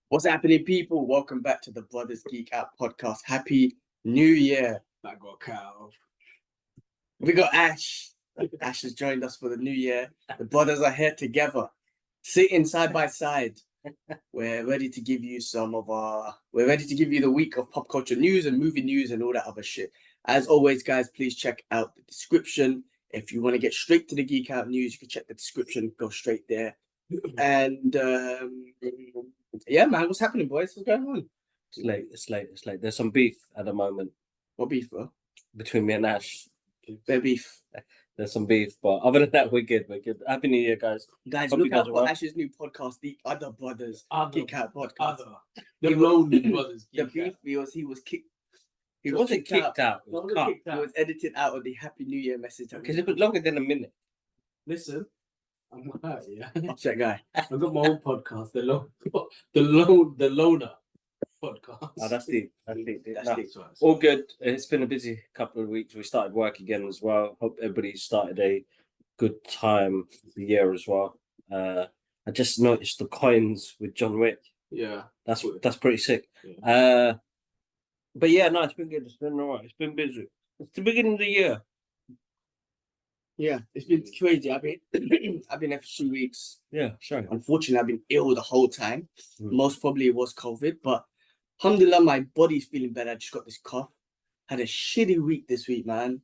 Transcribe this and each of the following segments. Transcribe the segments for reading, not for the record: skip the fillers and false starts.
What's happening, people? Welcome back to the Brothers Geekout podcast. Happy New Year. That got cut off. We got Ash. Ash has joined us for the new year. The brothers are here together, sitting side by side. We're ready to give you we're ready to give you the week of pop culture news and movie news and all that other shit. As always, guys, please check out the description. If you want to get straight to the Geek Out news, you can check the description, go straight there. And yeah, man, what's happening, boys? What's going on? It's late. There's some beef at the moment. What beef, bro? Between me and Ash. Their beef. There's some beef, but other than that, we're good. Happy New Year, guys. Guys, Hope look you guys out are for well. Ash's new podcast, The Other Brothers Geek Out podcast. The Lonely Brothers. The beef he was kicked. He wasn't kicked out. It was cut. He was edited out of the Happy New Year message. Because it was longer than a minute. Listen, I'm hurt, yeah. Upset guy. I've got my own podcast, the Loner podcast. Oh, that's deep. That's deep. That's No, deep. all good. It's been a busy couple of weeks. We started work again as well. Hope everybody started a good time of the year as well. I just noticed the coins with John Wick. Yeah. That's pretty sick. Yeah. But yeah, no, it's been good. It's been alright. It's been busy. It's the beginning of the year. Yeah, it's been crazy. I've been there for 2 weeks. Yeah, sure. Unfortunately, I've been ill the whole time. Mm. Most probably it was COVID, but alhamdulillah, my body's feeling better. I just got this cough. Had a shitty week this week, man.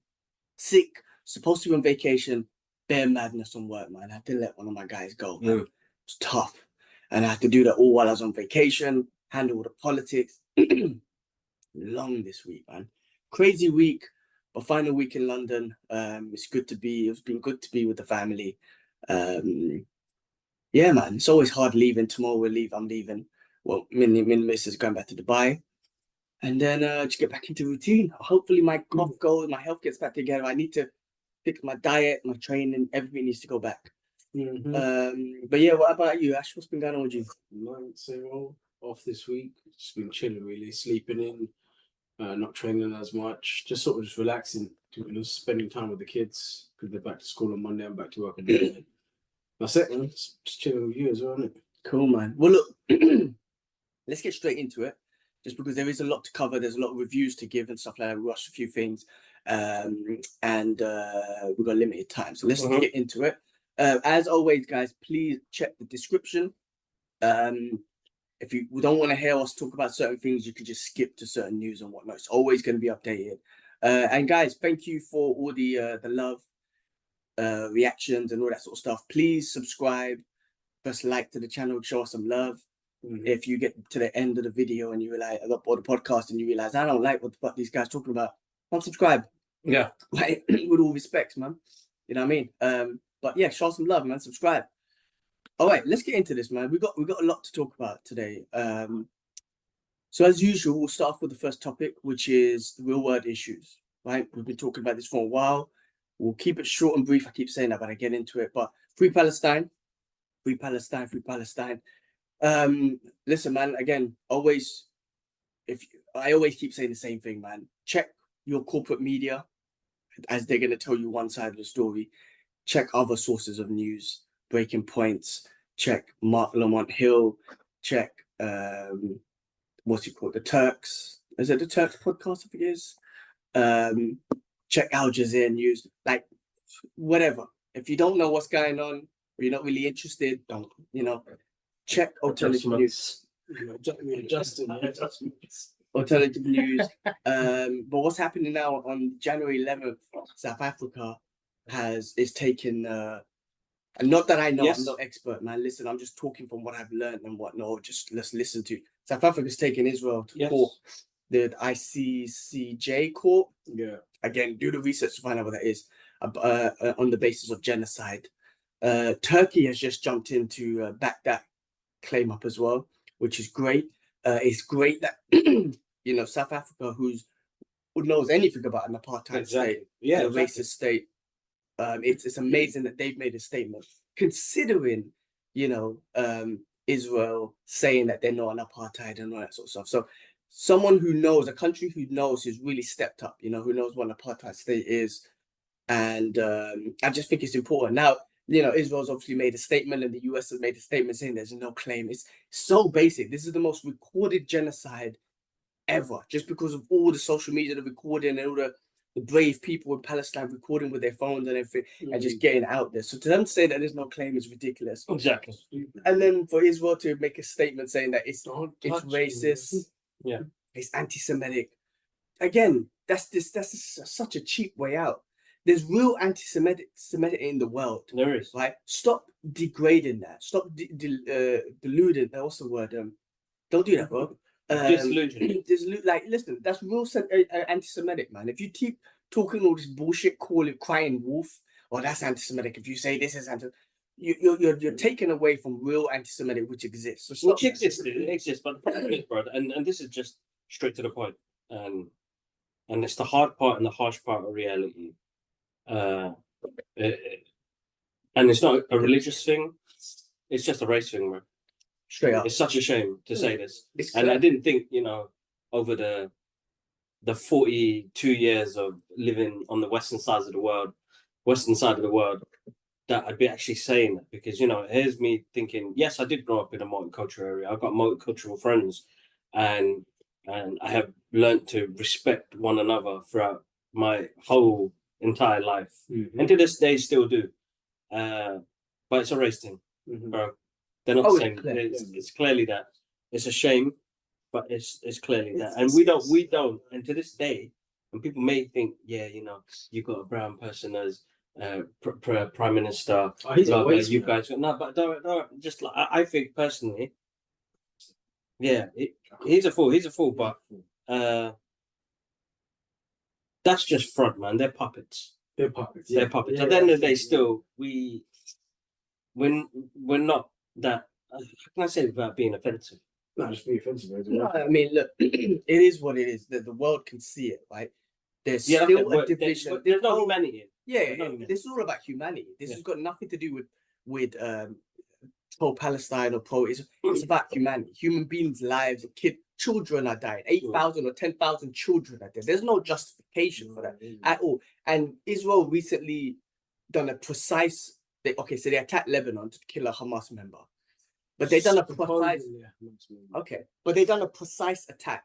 Sick. Supposed to be on vacation. Bare madness on work, man. I had to let one of my guys go, man. It's tough. And I had to do that all while I was on vacation, handle all the politics. Long this week, man. Crazy week, but final week in London. It's been good to be with the family. Yeah, man. It's always hard leaving. Tomorrow I'm leaving. Well, me and Miss is going back to Dubai. And then just get back into routine. Hopefully my cough goes, my health gets back together. I need to pick my diet, my training, everything needs to go back. Mm-hmm. But yeah, what about you, Ash? What's been going on with you? Same old. Off this week. Just been chilling, really. Sleeping in. Not training as much. Just sort of just relaxing. Spending time with the kids. Because they're back to school on Monday. I'm back to work on Monday. That's it, man. Just chilling with you as well, isn't it? Cool, man. Well, look, let's get straight into it. Just because there is a lot to cover. There's a lot of reviews to give and stuff like that. We watched a few things. And we've got limited time. So let's get into it. As always, guys, please check the description. If you don't want to hear us talk about certain things, you could just skip to certain news and whatnot. It's always going to be updated. And guys, thank you for all the love, reactions and all that sort of stuff. Please subscribe, press like to the channel, show us some love. If you get to the end of the video and you realize, or the podcast, and you realize I don't like what the fuck these guys talking about, unsubscribe. Yeah, like, with all respect, man. You know what I mean? But yeah, show some love, man. Subscribe. All right, let's get into this, man. We got a lot to talk about today. So as usual, we'll start off with the first topic, which is the real world issues. Right? We've been talking about this for a while. We'll keep it short and brief. I keep saying that, but I get into it. But free Palestine, free Palestine, free Palestine. Listen, man. Again, I always keep saying the same thing, man. Check your corporate media, as they're going to tell you one side of the story. Check other sources of news, Breaking Points. Check Mark Lamont Hill. Check what's it called? The Turks. Is it the Turks podcast? I think it is. Check Al Jazeera News. Like, whatever. If you don't know what's going on, or you're not really interested, don't. Check alternative news. Alternative news. But what's happening now on January 11th? South Africa is taking. And not that I know, I'm not expert, man. Listen, I'm just talking from what I've learned and whatnot. Just let's listen to. South Africa's taking Israel to court, the ICCJ court. Yeah. Again, do the research to find out what that is. On the basis of genocide. Turkey has just jumped in to back that claim up as well, which is great. It's great that South Africa, who knows anything about an apartheid state, a racist state. It's amazing that they've made a statement, considering Israel saying that they're not an apartheid and all that sort of stuff. So someone who knows, a country who knows, who's really stepped up, you know, who knows what an apartheid state is. And I just think it's important. Now, you know, Israel's obviously made a statement and the US has made a statement saying there's no claim. It's so basic. This is the most recorded genocide ever, just because of all the social media, the recording, and all the brave people in Palestine recording with their phones and everything, and just getting out there. So to them to say that there's no claim is ridiculous. Exactly. And then for Israel to make a statement saying that it's racist, Yeah, it's anti-Semitic. Again, that's such a cheap way out. There's real anti-Semitic in the world. there is. Right? Stop degrading that. Stop deluding. What's the word? Don't do that, bro. Disillusion. Like, listen, that's real anti-Semitic, man. If you keep talking all this bullshit, crying wolf, or that's anti-Semitic. If you say this is you're taking away from real anti-Semitic, which exists. So Which exists, it exists, but the problem is, bro, and this is just straight to the point, and it's the hard part and the harsh part of reality. And it's not a religious thing; it's just a race thing, bro. Straight up. It's such a shame to say this, and I didn't think, you know, over the 42 years of living on the western side of the world, that I'd be actually saying that, because, you know, here's me thinking, yes, I did grow up in a multicultural area. I've got multicultural friends, and I have learned to respect one another throughout my whole entire life, and to this day still do. But it's a race thing, bro. They're not saying it's clearly that. It's a shame, but it's clearly that, and we don't. And to this day, and people may think, yeah, you know, you got a brown person as prime minister. Oh, he's a waste, you man. guys, no, but don't just like I think personally, yeah, he's a fool. He's a fool, but that's just front, man. They're puppets. They're puppets. They're puppets. At the end of the day, still we're not that. How can I say it without being offensive? Not just be offensive. No, I mean, look, it is what it is. The world can see it, right? There's still a division. There's no humanity. Yeah, this is all about humanity. This has got nothing to do with pro-Palestine or pro. It's about humanity. Human beings' lives, children are dying. 8,000 or 10,000 children are dead. There's no justification for that at all. And Israel recently done a precise. So they attacked Lebanon to kill a Hamas member, but they done a precise. Okay, but they done a precise attack,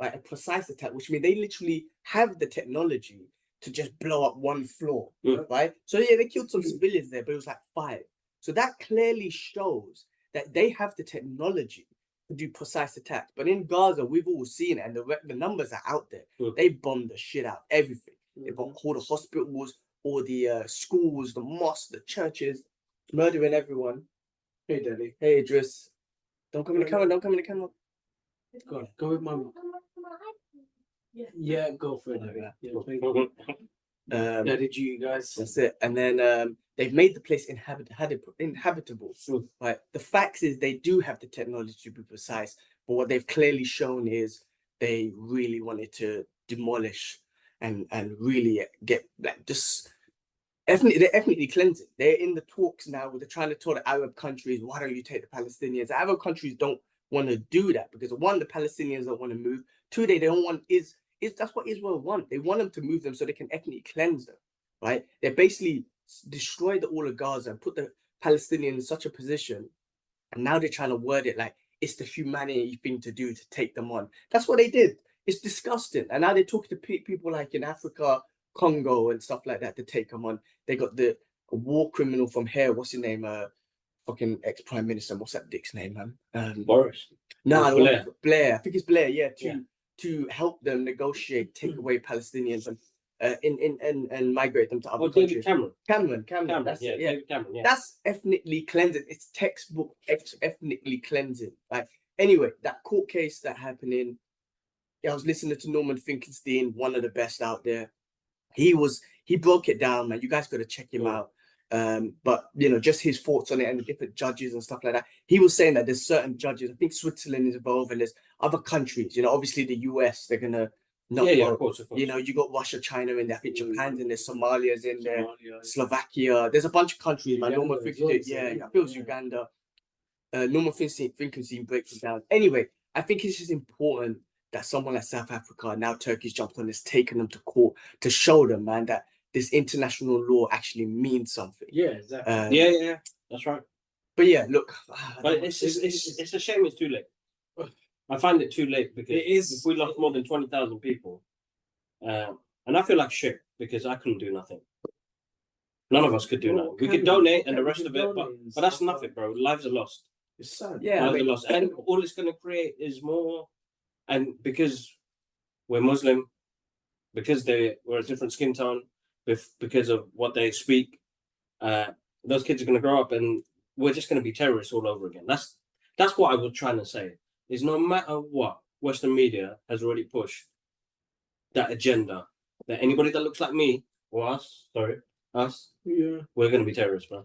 right? A precise attack, which means they literally have the technology to just blow up one floor, right? So yeah, they killed some civilians there, but it was like 5. So that clearly shows that they have the technology to do precise attacks. But in Gaza, we've all seen it, and the numbers are out there. They bombed the shit out everything. They bombed all the hospitals, all the schools, the mosques, the churches, murdering everyone. Hey, Daddy. Hey, Idris. Don't come in the camera. Don't come in the camera. Go with Mama. Yeah, go for it. Did you guys? That's it. And then they've made the place inhabitable. Right. The fact is they do have the technology to be precise, but what they've clearly shown is they really wanted to demolish and really get like just they're ethnically cleansing. They're in the talks now where they're trying to tell the Arab countries, why don't you take the Palestinians? The Arab countries don't want to do that because 1, the Palestinians don't want to move. 2, they don't want that's what Israel want. They want them to move them so they can ethnically cleanse them, right? They basically destroyed all of Gaza and put the Palestinians in such a position, and now they're trying to word it like it's the humanity thing to do to take them on. That's what they did. It's disgusting. And now they talk to people like in Africa, Congo, and stuff like that to take them on. They got the war criminal from here. What's his name? Fucking ex-prime minister. What's that dick's name, man? Boris. No, Blair. I think it's Blair. Yeah, to help them negotiate, take away Palestinians and migrate them to other countries. Cameron. That's it. Yeah. Cameron, yeah. That's ethnically cleansing. It's textbook ethnically cleansing. Like anyway, that court case that happened I was listening to Norman Finkelstein, one of the best out there. He broke it down, man. You guys got to check him out. But you know, just his thoughts on it and the different judges and stuff like that. He was saying that there's certain judges. I think Switzerland is involved, and there's other countries. You know, obviously the US, they're gonna not. Of course. You know, you got Russia, China in there. I think Japan's in there. Somalia's in there. Slovakia. There's a bunch of countries. Man, Norman Finkelstein. I feel it's Uganda. Norman Finkelstein breaks it down. Anyway, I think it's just important that someone like South Africa, now Turkey's jumped on this, taken them to court to show them, man, that this international law actually means something. Yeah, exactly. Yeah, that's right. But yeah, look, But it's a shame it's too late. I find it too late because It is. if we lost more than 20,000 people, and I feel like shit because I couldn't do nothing. None of us could do nothing. We could donate and the rest of it, but that's nothing, bro. Lives are lost. It's sad. Yeah, Lives are lost, and all it's going to create is more. And because we're Muslim, because we're a different skin tone, because of what they speak, those kids are going to grow up and we're just going to be terrorists all over again. That's what I was trying to say. Is no matter what, Western media has already pushed that agenda that anybody that looks like me or us, we're going to be terrorists, bro.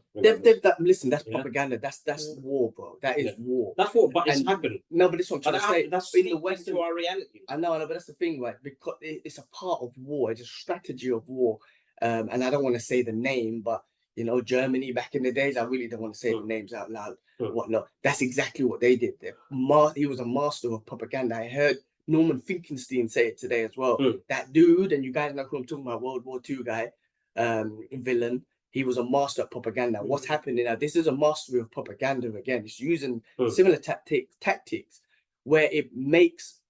listen, that's Yeah. propaganda. That's war, bro. That is war. That's what, but it's And- happened. No, but this one I'm trying to say. That's in the into Western, our reality. I know, but that's the thing, right? Because it's a part of war. It's a strategy of war. And I don't want to say the name, but you know, Germany back in the days, I really don't want to say the names out loud. Whatnot. That's exactly what they did. He was a master of propaganda. I heard Norman Finkelstein say it today as well. That dude, and you guys know who I'm talking about, World War II guy, villain. He was a master at propaganda. What's happening now? This is a mastery of propaganda again. It's using similar tactics where it makes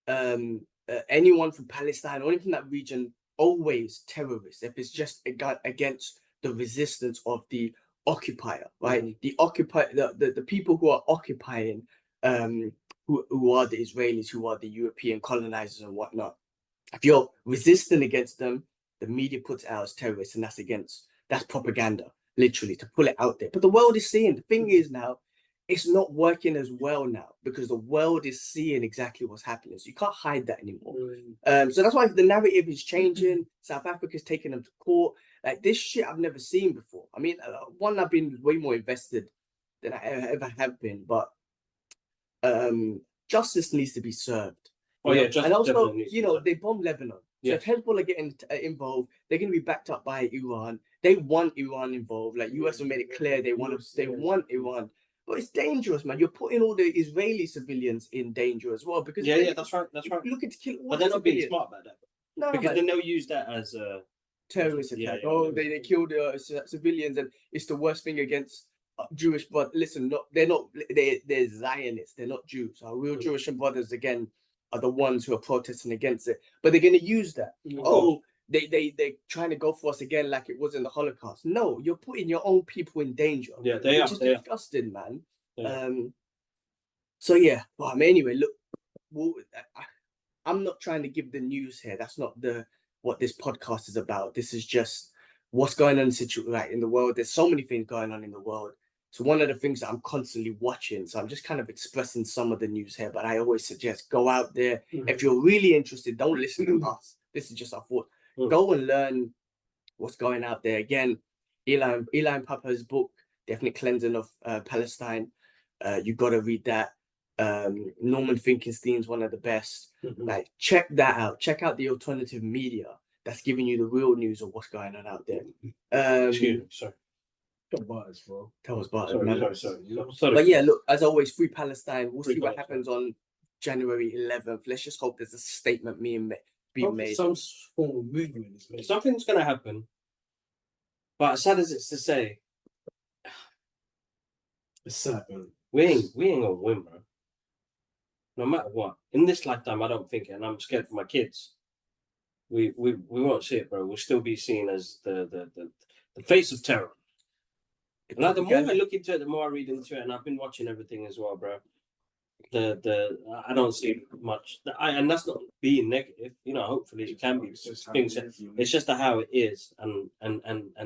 anyone from Palestine or anything from that region always terrorists if it's just against the resistance of the occupier, right? The occupier, the people who are occupying, who are the Israelis, who are the European colonizers and whatnot. If you're resisting against them, the media puts it out as terrorists, and that's propaganda, literally, to pull it out there. But the world is seeing. The thing is now, it's not working as well now because the world is seeing exactly what's happening. So you can't hide that anymore. So that's why the narrative is changing. South Africa's taking them to court. Like this shit I've never seen before. I mean, one, I've been way more invested than I ever have been, but justice needs to be served. Oh yeah, and also, you know, they bombed Lebanon. So if Hezbollah are getting involved, they're going to be backed up by Iran. They want Iran involved. Like US have made it clear they want Iran. But it's dangerous, man. You're putting all the Israeli civilians in danger as well because that's right. you're looking to kill all But the they're not being civilians. smart about that. No, Because man. then they'll use that as a Terrorist attack. They killed civilians, and it's the worst thing against Jewish. But listen, they're Zionists. They're not Jews. Our real Jewish brothers again are the ones who are protesting against it. But they're going to use that. They're trying to go for us again like it was in the Holocaust. No, you're putting your own people in danger. Yeah, which is disgusting, man. So yeah. Well, I mean, anyway, look, I'm not trying to give the news here. That's not what this podcast is about. This is just what's going on in the world. There's so many things going on in the world. So one of the things that I'm constantly watching, so I'm just kind of expressing some of the news here, but I always suggest go out there. If you're really interested, don't listen to us. This is just our thought. Go and learn what's going out there. Again, Eli Papa's book, Definite Cleansing of Palestine. You got to read that. Norman Finkelstein's one of the best. Like, check that out. Check out the alternative media that's giving you the real news of what's going on out there. Excuse me, sorry. Bars, bro. That was bad. Sorry. But yeah, look, as always, free Palestine. We'll see what happens on January 11th. Let's just hope there's a statement being made. Some form of movement is made. Something's gonna happen. But as sad as it's to say, It's sad, man. we ain't gonna win, bro. No matter what. In this lifetime, I don't think, and I'm scared for my kids. We won't see it, bro. We'll still be seen as the face of terror. Like the more I look into it, the more I read into it, and I've been watching everything as well, bro. I don't see much, and that's not being negative. You know, hopefully it can be things. It's just how it is, and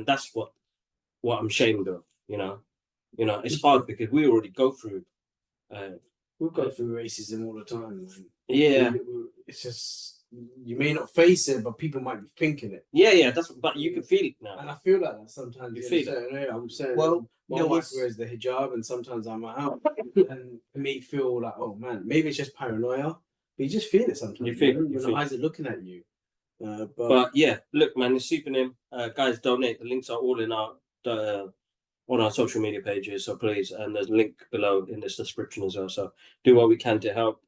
that's what I'm ashamed of. You know, it's hard because we already go through. We go through racism all the time. Man. Yeah, it's just you may not face it, but people might be thinking it. Yeah. But you can feel it now, and I feel like that sometimes. You feel it. I'm saying, well, my wife wears the hijab, and sometimes I'm out, and it may feel like, oh man, maybe it's just paranoia. But you just feel it sometimes. You feel it. When the eyes are looking at you. But yeah, look, man, it's super name. Guys, donate. The links are all in our on our social media pages. So please, and there's a link below in this description as well. So do what we can to help.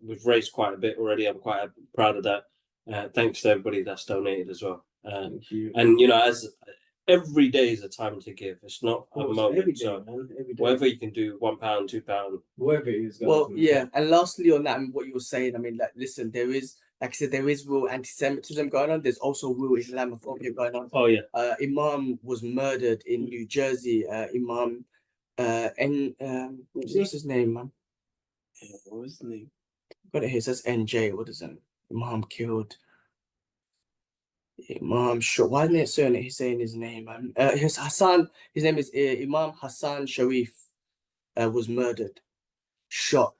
We've raised quite a bit already. I'm quite proud of that. Thanks to everybody that's donated as well. Thank you. And you know, as every day is a time to give. It's not a moment. Every day, So man. Every day. whatever you can do, £1, £2. Whatever it is. Guys, Well, man. yeah, and lastly on that, and what you were saying, I mean, like, listen, there is, like I said, there is real anti-Semitism going on. There's also real Islamophobia going on. Oh yeah. Imam was murdered in New Jersey. Imam, what's his name, man? What was his name? Got it here. It says NJ. What is that? Imam killed. Imam shot. Why isn't it saying his name, man? His Hassan. His name is Imam Hassan Sharif. Was murdered, shot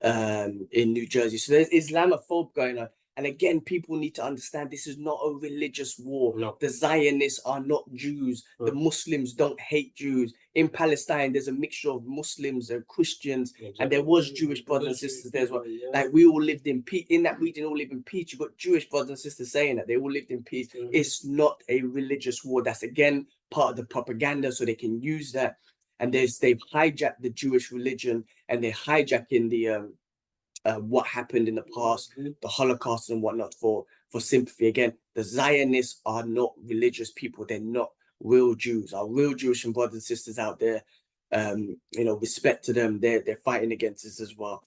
in New Jersey. So there's Islamophobe going on. And again, people need to understand this is not a religious war. No. The Zionists are not Jews. The Muslims don't hate Jews. In Palestine, there's a mixture of Muslims and Christians, and there was Jewish brothers and sisters there as well. Yeah. Like, we all lived in peace. In that region, all live in peace. You've got Jewish brothers and sisters saying that they all lived in peace. It's not a religious war. That's, again, part of the propaganda, so they can use that. And they've hijacked the Jewish religion, and they're hijacking the what happened in the past, the Holocaust and whatnot, for sympathy. Again, the Zionists are not religious people. They're not real Jews. Our real Jewish and brothers and sisters out there, you know, respect to them. They're fighting against us as well.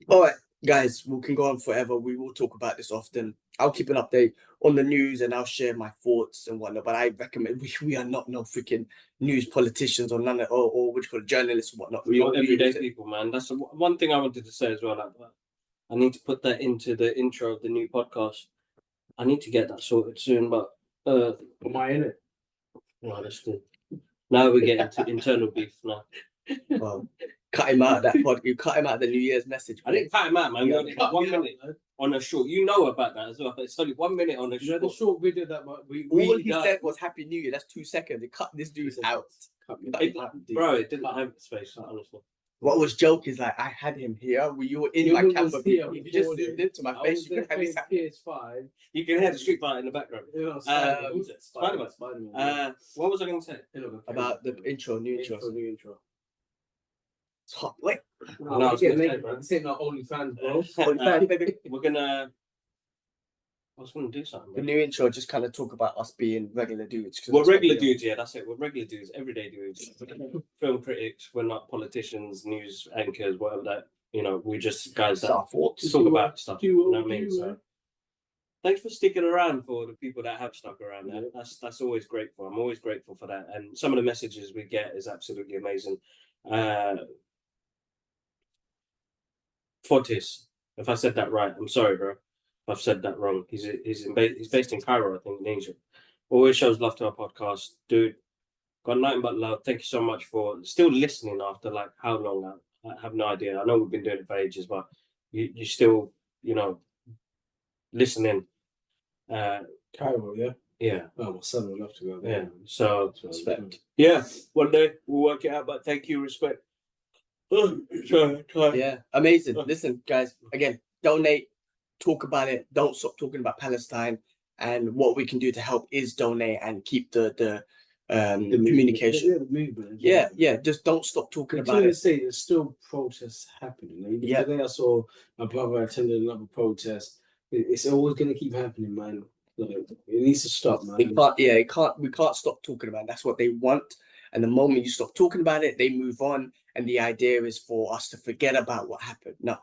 All right, guys, we can go on forever. We will talk about this often. I'll keep an update on the news and I'll share my thoughts and whatnot. But I recommend we are not no freaking news politicians or none of, or what you call journalists and whatnot. We are everyday people, man. That's one thing I wanted to say as well. Like, I need to put that into the intro of the new podcast. I need to get that sorted soon, but Am I in it? no, that's good. Now we're getting to internal beef now. Well, cut him out of that pod. You cut him out of the New Year's message. I didn't cut him out, man. We Yeah, only got 1 minute on a short. You know about that as well. It's only 1 minute on a You know short. the short video that we All he said was Happy New Year. That's 2 seconds. They cut this dude out. Bro, it didn't have space, honestly. What was joke is, like, I had him here. You were in You my was camera. here, You just recording. zoomed into my I face. was You there could have his playing PS5. You can hear the street fight in the background. You know, Spider-Man. Spider-Man. What was I going to say? about the intro, new intro. New intro. Top. Wait. No, No, I was gonna say, bro. bro. This ain't not OnlyFans, bro. We're gonna. I was gonna do something. The Bro. new intro just kind of talk about us being regular dudes. 'cause We're that's what regular we are. dudes, yeah, that's it. We're regular dudes, everyday dudes. Film critics. We're not politicians, news anchors, whatever that. You know, we're just guys that Stuff. talk about stuff. You know what I mean? do, So, thanks for sticking around for the people that have stuck around. There. That's always grateful. I'm always grateful for that. And some of the messages we get is absolutely amazing. Fortis, if I said that right, I'm sorry, bro. If I've said that wrong. He's based in Cairo, I think, in Asia. Always shows love to our podcast, dude. Got nothing but love. Thank you so much for still listening after like how long now? I have no idea. I know we've been doing it for ages, but you still, you know, listening. Cairo, yeah? Yeah. Oh, my son would love to go Yeah. there. So Respect. yeah, one day we'll work it out, but thank you, respect. Yeah, amazing. Listen, guys, again, donate, talk about it. Don't stop talking about Palestine. And what we can do to help is donate and keep the communication. Yeah, the movement. Yeah, just don't stop talking about it. Say there's still protests happening. Even Yeah. today I saw my brother attended another protest. It's always going to keep happening, man. Like, it needs to stop, man. We can't stop talking about it. That's what they want. And the moment you stop talking about it, they move on. And the idea is for us to forget about what happened. No,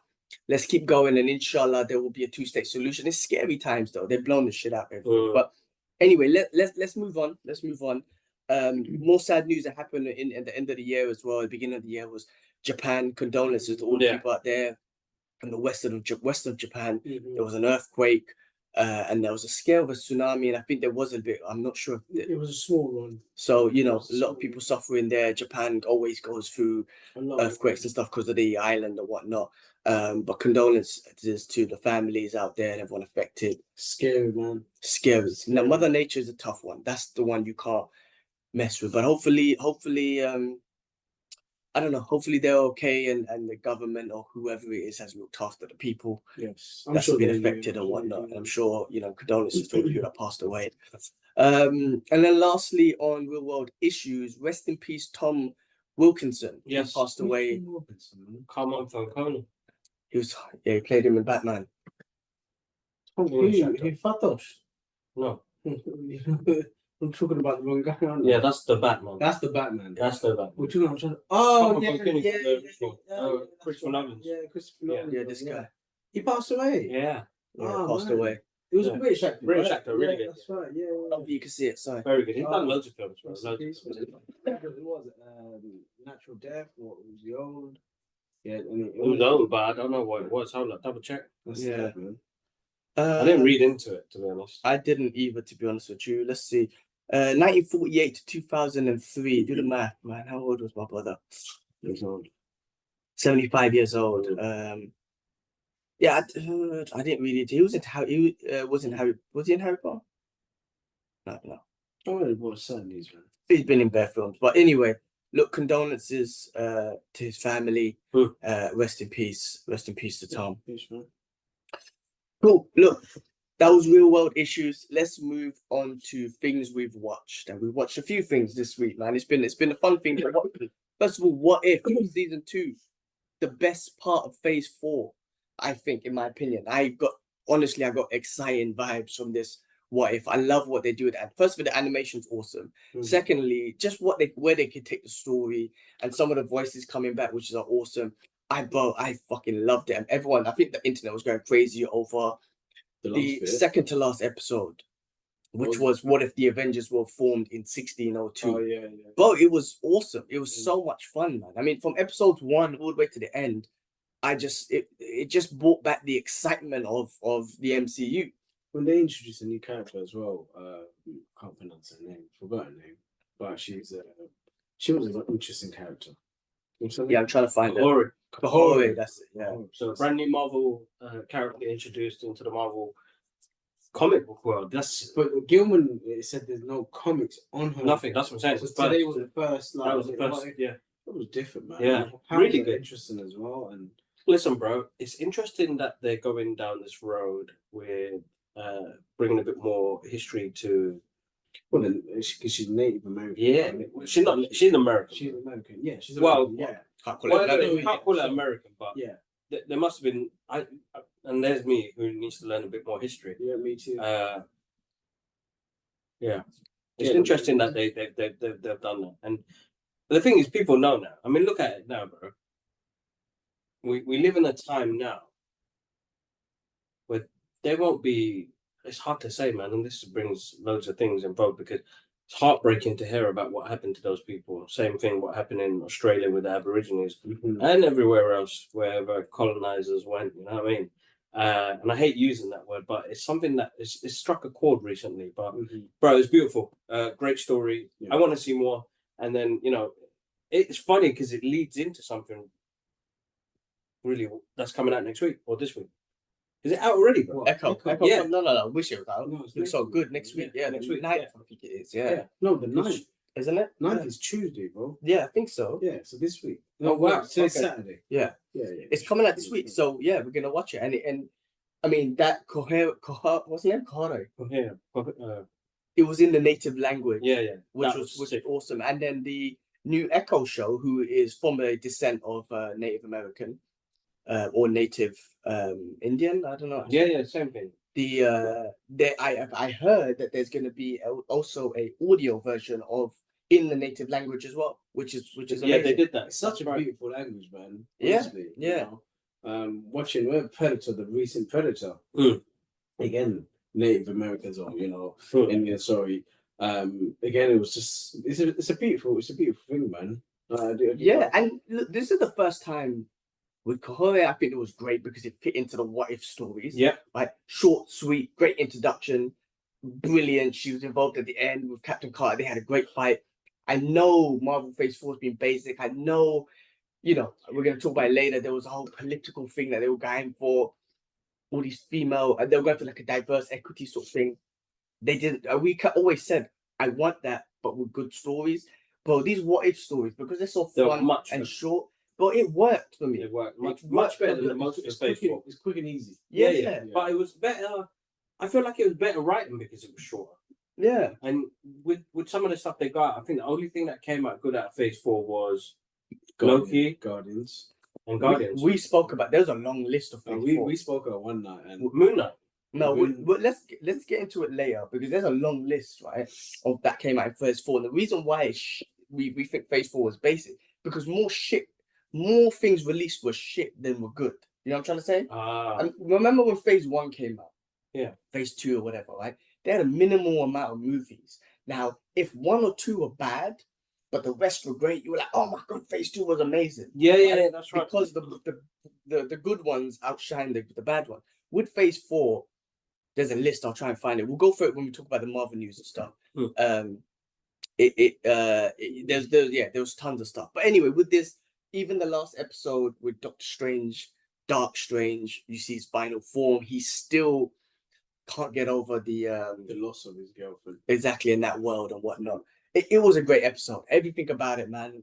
let's keep going. And inshallah, there will be a two-state solution. It's scary times, though. They're blowing the shit out there. But anyway, let's move on. Let's move on. More sad news that happened at the end of the year as well. At the beginning of the year was Japan. Condolences to all the people out there in the west of Japan. There was an earthquake. And there was a scale of a tsunami, and I think there was a bit. I'm not sure. It was a small one. So you know, a lot of people suffering there. Japan always goes through earthquakes and stuff because of the island or whatnot. But condolences to the families out there and everyone affected. Scary, man. Scary. Now, Mother Nature is a tough one. That's the one you can't mess with. But hopefully, I don't know. Hopefully they're okay, and the government or whoever it is has looked after the people Yes, that's been affected and whatnot. And I'm sure, you know, condolences to all of you that passed away. And then lastly, on real world issues, rest in peace, Tom Wilkinson. Yes. He passed away. Come on, from Conan. He played him in Batman. He Fatos. No. I'm talking about the wrong guy. Aren't I? Yeah, that's the Batman. That's the Batman. That's the Batman. We're talking about. Oh, Tom yeah, Wilkinson, yeah, the yeah, original, yeah, Christopher Nolan. Yeah, Christopher Yeah. Nolan. Yeah, this guy. He passed away. Yeah. Passed away. It was a Yeah. British actor. British right? actor, really yeah, good. That's right. Yeah. Hopefully you can see it. Sorry. Very good. He's done Oh. loads of films, bro. Rest Loads in of peace, films. It was Natural Death. What was the old? Yeah, and It was old, but I don't know what it was. Hold on, double check. That's Yeah. sad, man. I didn't read into it, to be honest. I didn't either, to be honest with you. Let's see. 1948 to 2003. Do the math, man. How old was my brother? He was old. 75 years old. Yeah, I didn't read it. He was in Harry. Was in Harry Potter? No. Oh, it was sad news, man. He's been in bare films. But anyway, look, condolences to his family. Rest in peace. Rest in peace to Tom. Peace, man. Cool. Look, that was real world issues. Let's move on to things we've watched. And we've watched a few things this week, man. It's been a fun thing to watch. First of all, What If season 2, the best part of phase 4, I think, in my opinion. I got exciting vibes from this What If. I love what they do with that. First of all, the animation's awesome. Secondly, just where they could take the story and some of the voices coming back, which is awesome. I fucking loved it. And everyone, I think the internet was going crazy over the second to last episode, which was what if the Avengers were formed in 1602. Oh yeah. Bro, it was awesome. It was so much fun, man. I mean, from episode 1 all the way to the end, it just brought back the excitement of the MCU. When they introduced a new character as well, can't pronounce her name, forgot her name, but she was an interesting character. Yeah, I'm trying to find Kahori. Kahori, that's it. Yeah. So a brand new Marvel character introduced into the Marvel comic book world. But Gilman said there's no comics on her. Nothing. That's what I'm saying. So today was the first. Like, that was the first. Yeah. It was different, man. Yeah, Really really good. Interesting as well. And listen, bro, it's interesting that they're going down this road with bringing a bit more history to. Well, then, because she's Native American. Yeah, right? she's not. She's American. She's American. Yeah, she's Well, American. Yeah. Can't call Well, it you American. can't call it American, but Yeah. there must have been. And there's me who needs to learn a bit more history. Yeah, me too. Yeah, it's interesting that they've done that. And the thing is, people know now. I mean, look at it now, bro. We live in a time now where there won't be. It's hard to say, man, and this brings loads of things involved because it's heartbreaking to hear about what happened to those people. Same thing, what happened in Australia with the Aborigines and everywhere else, wherever colonizers went. You know what I mean? And I hate using that word, but it's something that it's struck a chord recently. But bro, it's beautiful. Great story. Yeah. I want to see more. And then it's funny because it leads into something really that's coming out next week or this week. Is it out already, bro? Echo. Yeah. No. Wish it was out. No, it's Looks so good next week. Yeah, next next week. week. 9th, Yeah. I think it is. Yeah. No, the 9th. Isn't it? 9th is Tuesday, bro. Yeah, I think so. Yeah, so this week. Oh, wow. So it's Okay. Saturday. Yeah. Yeah. It's coming out this week. So yeah, we're gonna watch it. And I mean that what's the name? Kohara. Yeah. It was in the native language. Yeah. Which That was sick. awesome. And then the new Echo show, who is from a descent of Native American, or Native Indian. I don't know. Yeah, same thing. I heard that there's going to be also a audio version of in the native language as well, which is amazing. Yeah, they did that. It's such a Right. beautiful language, man. Yeah, Honestly, yeah. Watching Predator, the recent Predator, again, Native Americans or Indian. Sorry. Again, it was just it's a beautiful thing, man. Yeah, and look, this is the first time with Kohore. I think it was great because it fit into the what if stories. Yeah. Right, short, sweet, great introduction, brilliant. She was involved at the end with Captain Carter. They had a great fight. I know Marvel Phase 4 has been basic. I know, we're going to talk about it later. There was a whole political thing that they were going for. All these female, and they were going for like a diverse equity sort of thing. They didn't. We always said, I want that, but with good stories. Bro, these what if stories, because they're so fun much and better. short, but it worked for me. It worked It much better worked than the most It's Phase 4. quick and easy. Yeah. But it was better. I feel like it was better writing because it was shorter. Yeah. And with some of the stuff they got, I think the only thing that came out good out of Phase 4 was Loki Guardians. and Guardians. We spoke about. There's a long list of things. We spoke about one night and Moon Knight. No, let's get into it later because there's a long list, right, of that came out in Phase 4. And the reason why we think Phase 4 was basic because more things released were shit than were good. You know what I'm trying to say? And remember when Phase 1 came out? Yeah. Phase 2 or whatever, right? They had a minimal amount of movies. Now, if 1 or 2 were bad, but the rest were great, you were like, oh my god, Phase 2 was amazing. Yeah, that's right. Because the good ones outshine the bad one. With Phase 4, there's a list. I'll try and find it. We'll go through it when we talk about the Marvel news and stuff. There was tons of stuff. But anyway, with this, even the last episode with Doctor Strange, Dark Strange, you see his final form. He still can't get over the loss of his girlfriend. Exactly, in that world and whatnot. It was a great episode. Everything about it, man,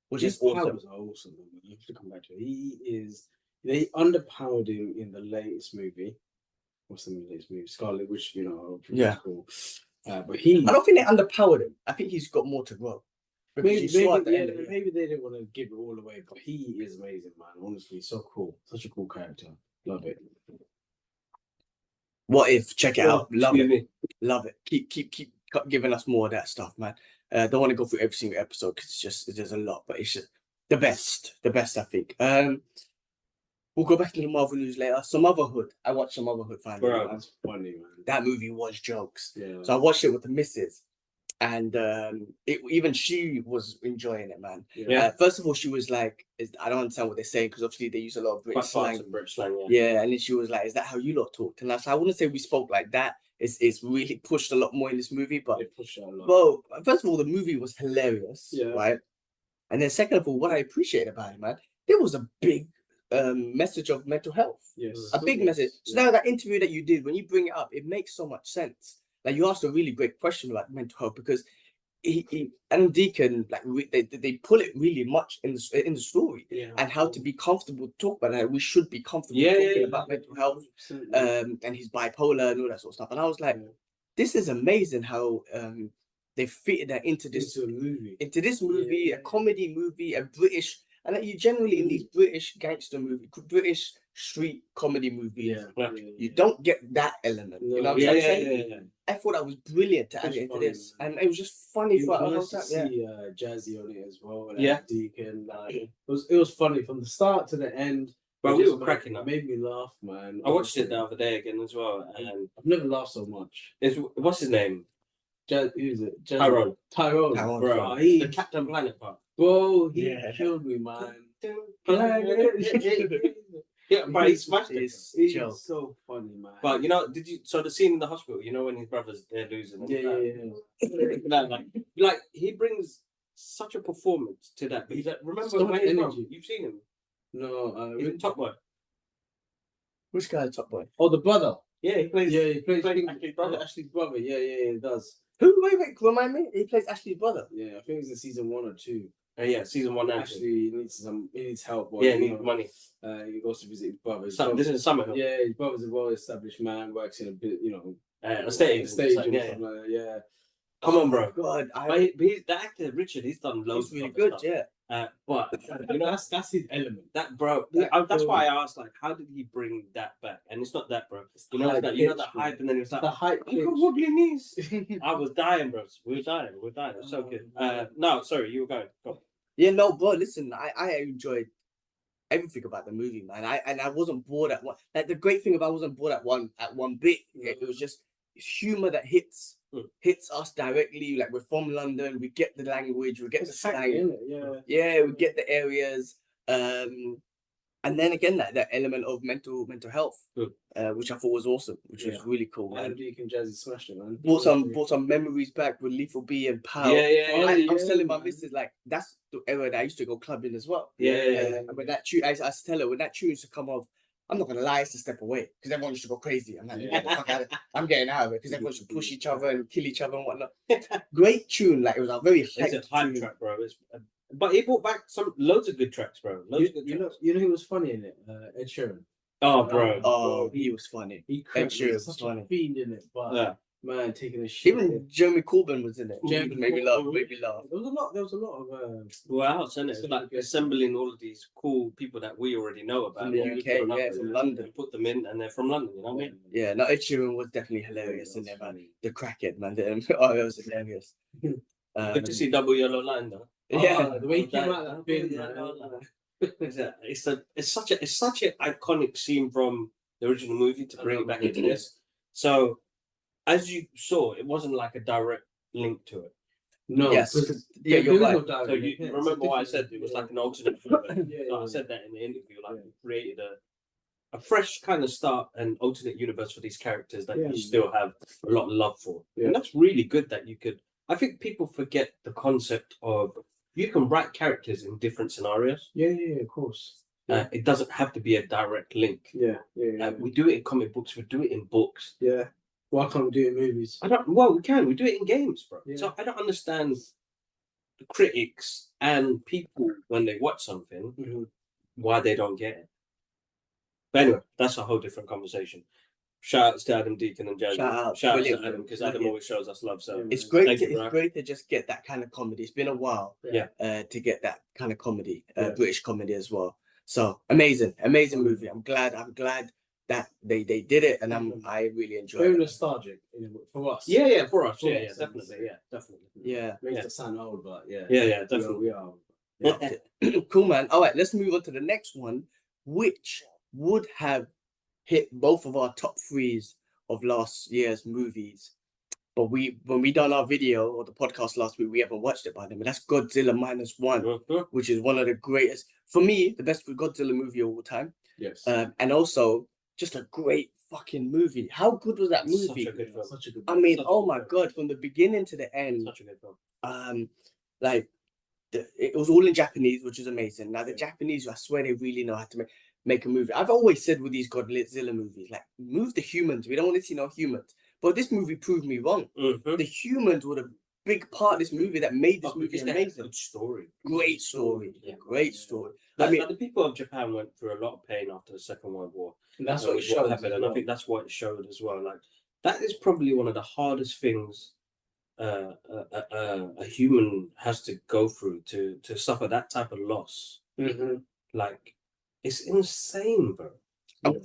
was just awesome. Powers are awesome. Man. You have to come back to it. They underpowered him in the latest movie. What's the latest movie? Scarlet Witch, Yeah. Cool. But I don't think they underpowered him. I think he's got more to grow. Maybe they didn't want to give it all away, but he is amazing, man. Honestly, so cool. Such a cool character. Love it. What if? Check it out. Love it. Love it. Keep giving us more of that stuff, man. Don't want to go through every single episode because there's a lot, but it's just the best, I think. We'll go back to the Marvel news later. Sumotherhood. I watched Sumotherhood finally. Bro, that's funny, man. That movie was jokes. Yeah. So I watched it with the missus, and even she was enjoying it, man. Yeah. First of all, she was like, I don't understand what they're saying because obviously they use a lot of British slang. Yeah, and then she was like, is that how you lot talked? And I wouldn't say we spoke like that. It's really pushed a lot more in this movie, but it pushed a lot. Well, first of all, the movie was hilarious, yeah. right? And then second of all, what I appreciate about it, man, there was a big message of mental health. Yes. A big message. So now that interview that you did, when you bring it up, it makes so much sense. Like you asked a really great question about mental health because he and Deacon, like they pull it really much in the story, and how to be comfortable to talk about that. We should be comfortable talking about mental health, and he's bipolar and all that sort of stuff. And I was like, this is amazing how they fitted that into this movie, a comedy movie, a British. And that you generally in these British gangster movies, British street comedy movies, you don't get that element. You know what I'm saying? I thought that was brilliant to add it into this, and it was just funny for the whole time. See Jazzy on it as well. Deacon, it was funny from the start to the end. But we were cracking up. It made me laugh, man. I watched it the other day again as well, and I've never laughed so much. What's his name? Who is it? Tyrone, bro. The Captain Planet part. Bro, he killed me, man. Yeah, but he smashed it. He's so funny, man. But so the scene in the hospital, when his brothers they're losing. Like he brings such a performance to that. But he's like, remember so when energy. You've seen him? No, he's in Top Boy. Which guy is Top Boy? Oh, the brother. Yeah, he plays Ashley's brother. Ashley's brother. Yeah, he does. Who? Wait, remind me. He plays Ashley's brother. Yeah, I think it's in season 1 or 2. Yeah, season 1. Actually, he needs help. Yeah, he needs money. He goes to visit his brother. This is Summerhill. Yeah, his brother's a well-established man, works in a bit, estate agent. Yeah. Come on, bro. God, the actor Richard, he's done loads. He's really good, stuff. But that's his element. That bro, that's why I asked, like, how did he bring that back? And it's not that, bro. The hype, and then he was like, the hype. Wobbly knees. I was dying, bro. We were dying. It's so good. No, sorry, you were going. Go. Yeah, no, bro. Listen, I enjoyed everything about the movie, man. I wasn't bored at one. Like the great thing about I wasn't bored at one bit. It was just humor that hits us directly. Like we're from London, we get the language, we get the slang, we get the areas, and then again that element of mental health, which I thought was awesome, which was really cool, man. And Deacon Jazzy smashed it, man. Brought some memories back with Lethal B and Pal. I was telling my missus like that's the era that I used to go clubbing as well. And when that tune, I tell her when that tune used to come off. I'm not gonna lie, it's a step away because everyone used to go crazy. I'm like, I'm getting out of it because everyone should push each other and kill each other and whatnot. Great tune, like it was a very it's a hype track, bro. But he brought back loads of good tracks, bro. You know who was funny in it? Ed Sheeran. Oh, bro. Oh, he was funny. Ed Sheeran was such a fiend in it, but Man, taking a shit. Even Jeremy Corbyn was in it. Jeremy Maybe Corbyn. laugh, maybe laugh. There was a lot of Wow, isn't it? It's like Assembling- assembling all of these cool people that we already know about. From the what we UK, grew up yeah, with, from London. and put them in, and they're from London. You know what I mean? Yeah, no, Ed Sheeran was definitely hilarious in there, man. The crackhead, man. Oh, it was hilarious. Good to see Double Yellow Line though. Yeah, the way he came out Double that bin, Yellow man. Line. It's such an iconic scene from the original movie to bring it back into this. So, as you saw, it wasn't like a direct link to it. No, Yes, because yeah, you're there was right. no direct So link, you yeah, it's a remember what I different- said? It was like an alternate universe. Yeah, So yeah, I said that in the interview. Like Yeah. we created a fresh kind of start and alternate universe for these characters that Yeah. you still have a lot of love for. Yeah. And that's really good that you could. I think people forget the concept of you can write characters in different scenarios. yeah, of course. It doesn't have to be a direct link. Yeah. We do it in comic books. We do it in books. Yeah. Why can't we do it in movies? Well, we can. We do it in games, bro. Yeah. So I don't understand the critics and people when they watch something Mm-hmm. why they don't get it. But anyway, that's a whole different conversation. Shout outs to Adam Deacon and Jazzy. Shout out. Shout out to Brilliant. Adam because Adam Yeah. always shows us love. So It's great. Thank you, It's bro. great to just get that kind of comedy. It's been a while, Yeah. to get that kind of comedy, Yeah. British comedy as well. So amazing movie. I'm glad that they did it, and I really enjoyed Very it. nostalgic for us. Yeah, for us. For Yeah, us, definitely. Yeah, definitely. Yeah, Makes Yeah. it sound old, but yeah. Yeah, definitely. We are. loved it. Cool, man. All right, let's move on to the next one, which would have hit both of our top threes of last year's movies. But when we done our video or the podcast last week, we haven't watched it by then. But that's Godzilla Minus One, Mhm. which is one of the greatest, for me, the best Godzilla movie of all time. Yes. And also just a great fucking movie. How good was that movie? Such a good film. Such a good. I mean, such a oh good my film. god, from the beginning to the end, Such a good film. like it was all in Japanese, which is amazing. Now the Yeah. Japanese, I swear, they really know how to make a movie. I've always said with these Godzilla movies, like move the humans. We don't want to see no humans. But this movie proved me wrong. Mhm. The humans were the big part of this movie that made this movie Because they had a amazing. good story. Great story. Yeah. Great story. Like, I mean, like the people of Japan went through a lot of pain after the Second World War. And that's And what it with showed. happened, and I think that's what it showed as well. Like that is probably one of the hardest things a human has to go through to suffer that type of loss. Like it's insane, bro.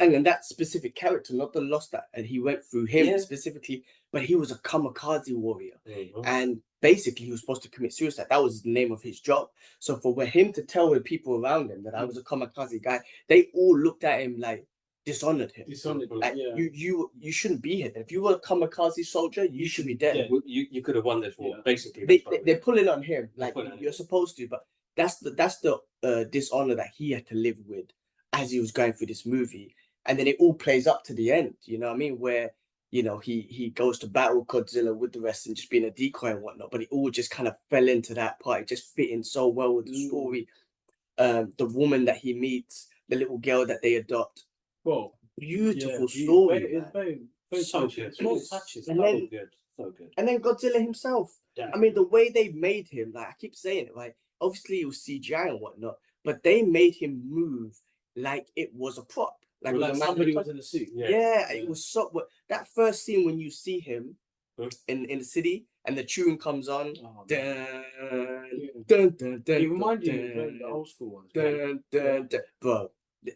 and that specific character, not the loss that and he went through him Yeah. specifically, but he was a kamikaze warrior. Mhm. And basically, he was supposed to commit suicide. That was the name of his job. So for him to tell the people around him that I was a kamikaze guy, they all looked at him like dishonored him. Dishonored. Like Yeah. you shouldn't be here. If you were a kamikaze soldier, you should be dead. Yeah. You could have won this war, Yeah. basically. They're pulling on him like pulling on you're him. supposed to, but that's the dishonor that he had to live with as he was going through this movie. And then it all plays up to the end, you know what I mean? Where, you know, he goes to battle Godzilla with the rest and just being a decoy and whatnot, but it all just kind of fell into that part. It just fit in so well with the story. The woman that he meets, the little girl that they adopt. Well, Beautiful story. It's man. very So touching. good. Small It's touches. And so then- good. So good. And then Godzilla himself. Yeah. I mean, the way they made him, like I keep saying it, like obviously it was CGI and whatnot, but they made him move like it was a prop. Like, it was Like a somebody magic was in a suit. yeah, it was so. That first scene when you see him Hmm. in the city and the tune comes on, Oh, dun, Yeah. dun, dun, dun, He reminded you dun, of the old school ones. man. dun, dun.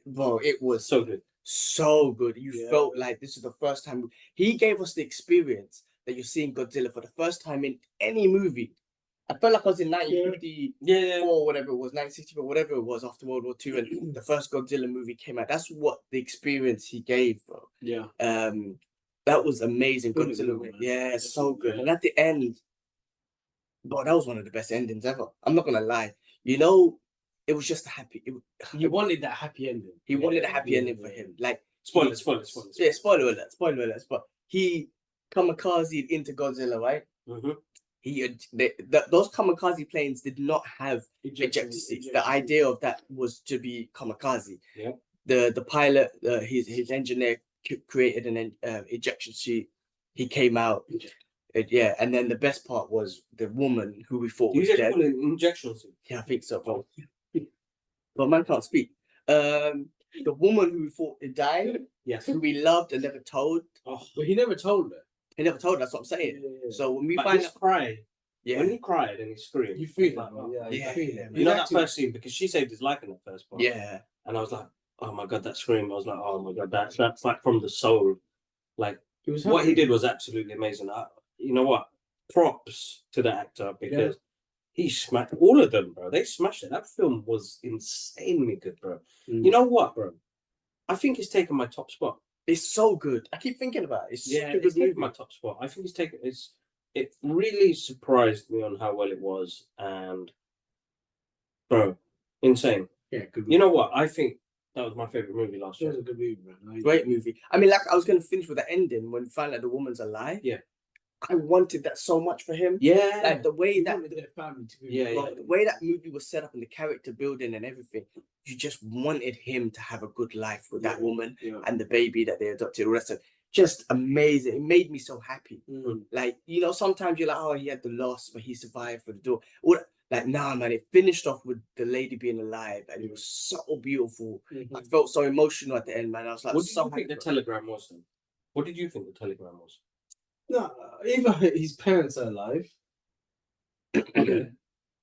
Bro, it was So good. so good. You Yeah. felt like this is the first time he gave us the experience that you're seeing Godzilla for the first time in any movie. I felt like I was in 1954, Yeah. whatever it was, 1964, whatever it was after World War II, and the first Godzilla movie came out. That's what the experience he gave, bro. Yeah. That was amazing. Brilliant Godzilla, movie, man. yeah, so good. Yeah. And at the end, bro, that was one of the best endings ever. I'm not gonna lie. You know, it was just a happy. You wanted that happy ending. He wanted a happy Yeah, ending yeah, for yeah. him. Like Spoiler. yeah, spoiler alert. But he kamikaze into Godzilla, right? Mhm. Those kamikaze planes did not have ejector seats. The idea of that was to be kamikaze. Yeah. The pilot, his engineer created an ejection seat. He came out. Yeah, and then the best part was the woman who we thought You was just dead. call it injections. Yeah, I think so, bro. But man can't speak. The woman who we thought died, Yes. who we loved and never told. Oh, But he never told her. He never told. That's what I'm saying. Yeah. So when we But find his out, cry, yeah, when he cried and he screamed, You feel it's it, like, man. oh, Yeah, yeah, you feel yeah, it. you know that He's acting- first scene because she saved his life in that first part. yeah, And I was like, oh my god, that scream! I was like, oh my god, that's like from the soul. Like He was what he happy. did was absolutely amazing. You know what? Props to the actor because he smashed all of them, bro. They smashed it. That film was insanely good, bro. Mm. You know what, bro? I think he's taken my top spot. it's so good. I keep thinking about it. It's such a It's good taken movie. my top spot. I think he's taken. It really surprised me on how well it was, and bro, insane. Yeah, good. You know what? I think that was my favorite movie last It was year. a good movie, man. Great movie. I mean, like I was gonna finish with the ending when we find out the woman's alive. Yeah. I wanted that so much for him. Yeah, Like the way He that wanted their family to be. Yeah, bro, the way that movie was set up and the character building and everything, you just wanted him to have a good life with that woman Yeah. and the baby that they adopted. The rest of just amazing. It made me so happy. Mm. Like, you know, sometimes you're like, oh, he had the loss, but he survived for the door. Like, nah, man, it finished off with the lady being alive, and it was so beautiful. Mhm. I felt so emotional at the end, man. I was like, what did so you think the happy. telegram was then? What did you think the telegram was? No, even his parents are alive. Okay.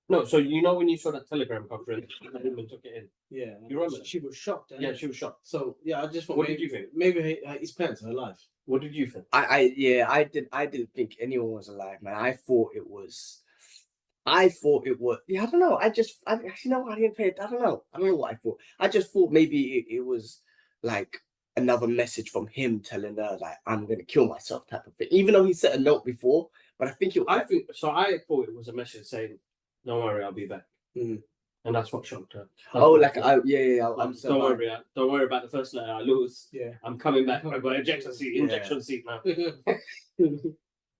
No, so you know when you saw that telegram come through, the woman took it in. Yeah. You remember? She was shocked. Yeah, she was shocked. So yeah, I just want. What did you think? Maybe his parents are alive. What did you think? I didn't think anyone was alive, man. I thought it was. Yeah, I don't know. You know, I didn't pay it. I don't know what I thought. I just thought maybe it was like another message from him telling her like I'm gonna kill myself type of thing. Even though he sent a note before, but I think I think so. I thought it was a message saying, "Don't worry, I'll be back," Mm. and that's what shocked her. oh, like I'm Like, so don't worry about the first letter I lose. Yeah. I'm coming back. I've got injection seat now.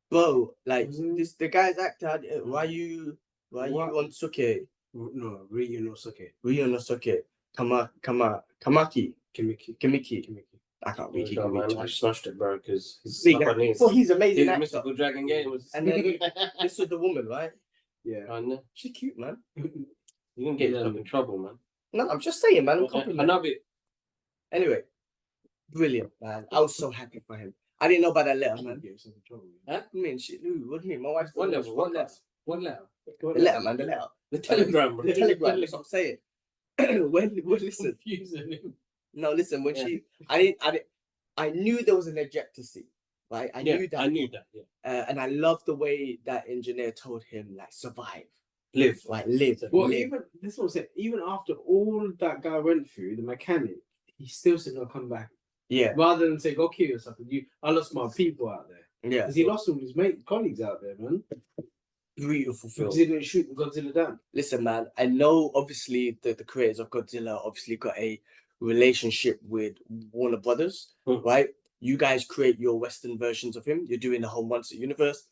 bro. Like Mhm. the guy's actor. Why you What? on Suke? No, Ryu no Suke. Ryu no Suke. Kamaki. Kimiki. Kimiki. I can't read. He Oh, can read. man, I smashed it, bro, because he's See, stuck on his. well, he's amazing His actor. mystical dragon game was. And then this was the woman, right? Yeah. And She's cute, man. you can get yourself in trouble, man. No, I'm just saying, man. I'm I complimenting. know it. Anyway, brilliant, man. I was so happy for him. I didn't know about that letter, man. Get yourself in trouble. Huh? I mean, shit, dude, what do you mean? My wife's What letter? What letter? What letter? The letter, man. The letter. The telegram, bro. The telegram. That's what I'm saying. when listen, Confusing him. no, listen. When Yeah. I knew there was an ejector seat, right? I knew that. I knew that. Yeah. And I love the way that engineer told him, like, survive, Live. like, live. Well, live. even this is what I'm saying. Even after all that guy went through, the mechanic, he still said, "No, come back." Yeah, Rather than say, "Go kill yourself," I lost my people out there yeah. because he lost all his colleagues out there, man. Beautiful film. Because he didn't shoot Godzilla down. Listen, man, I know obviously the creators of Godzilla obviously got a relationship with Warner Brothers, right? You guys create your Western versions of him. You're doing the whole Monster Universe.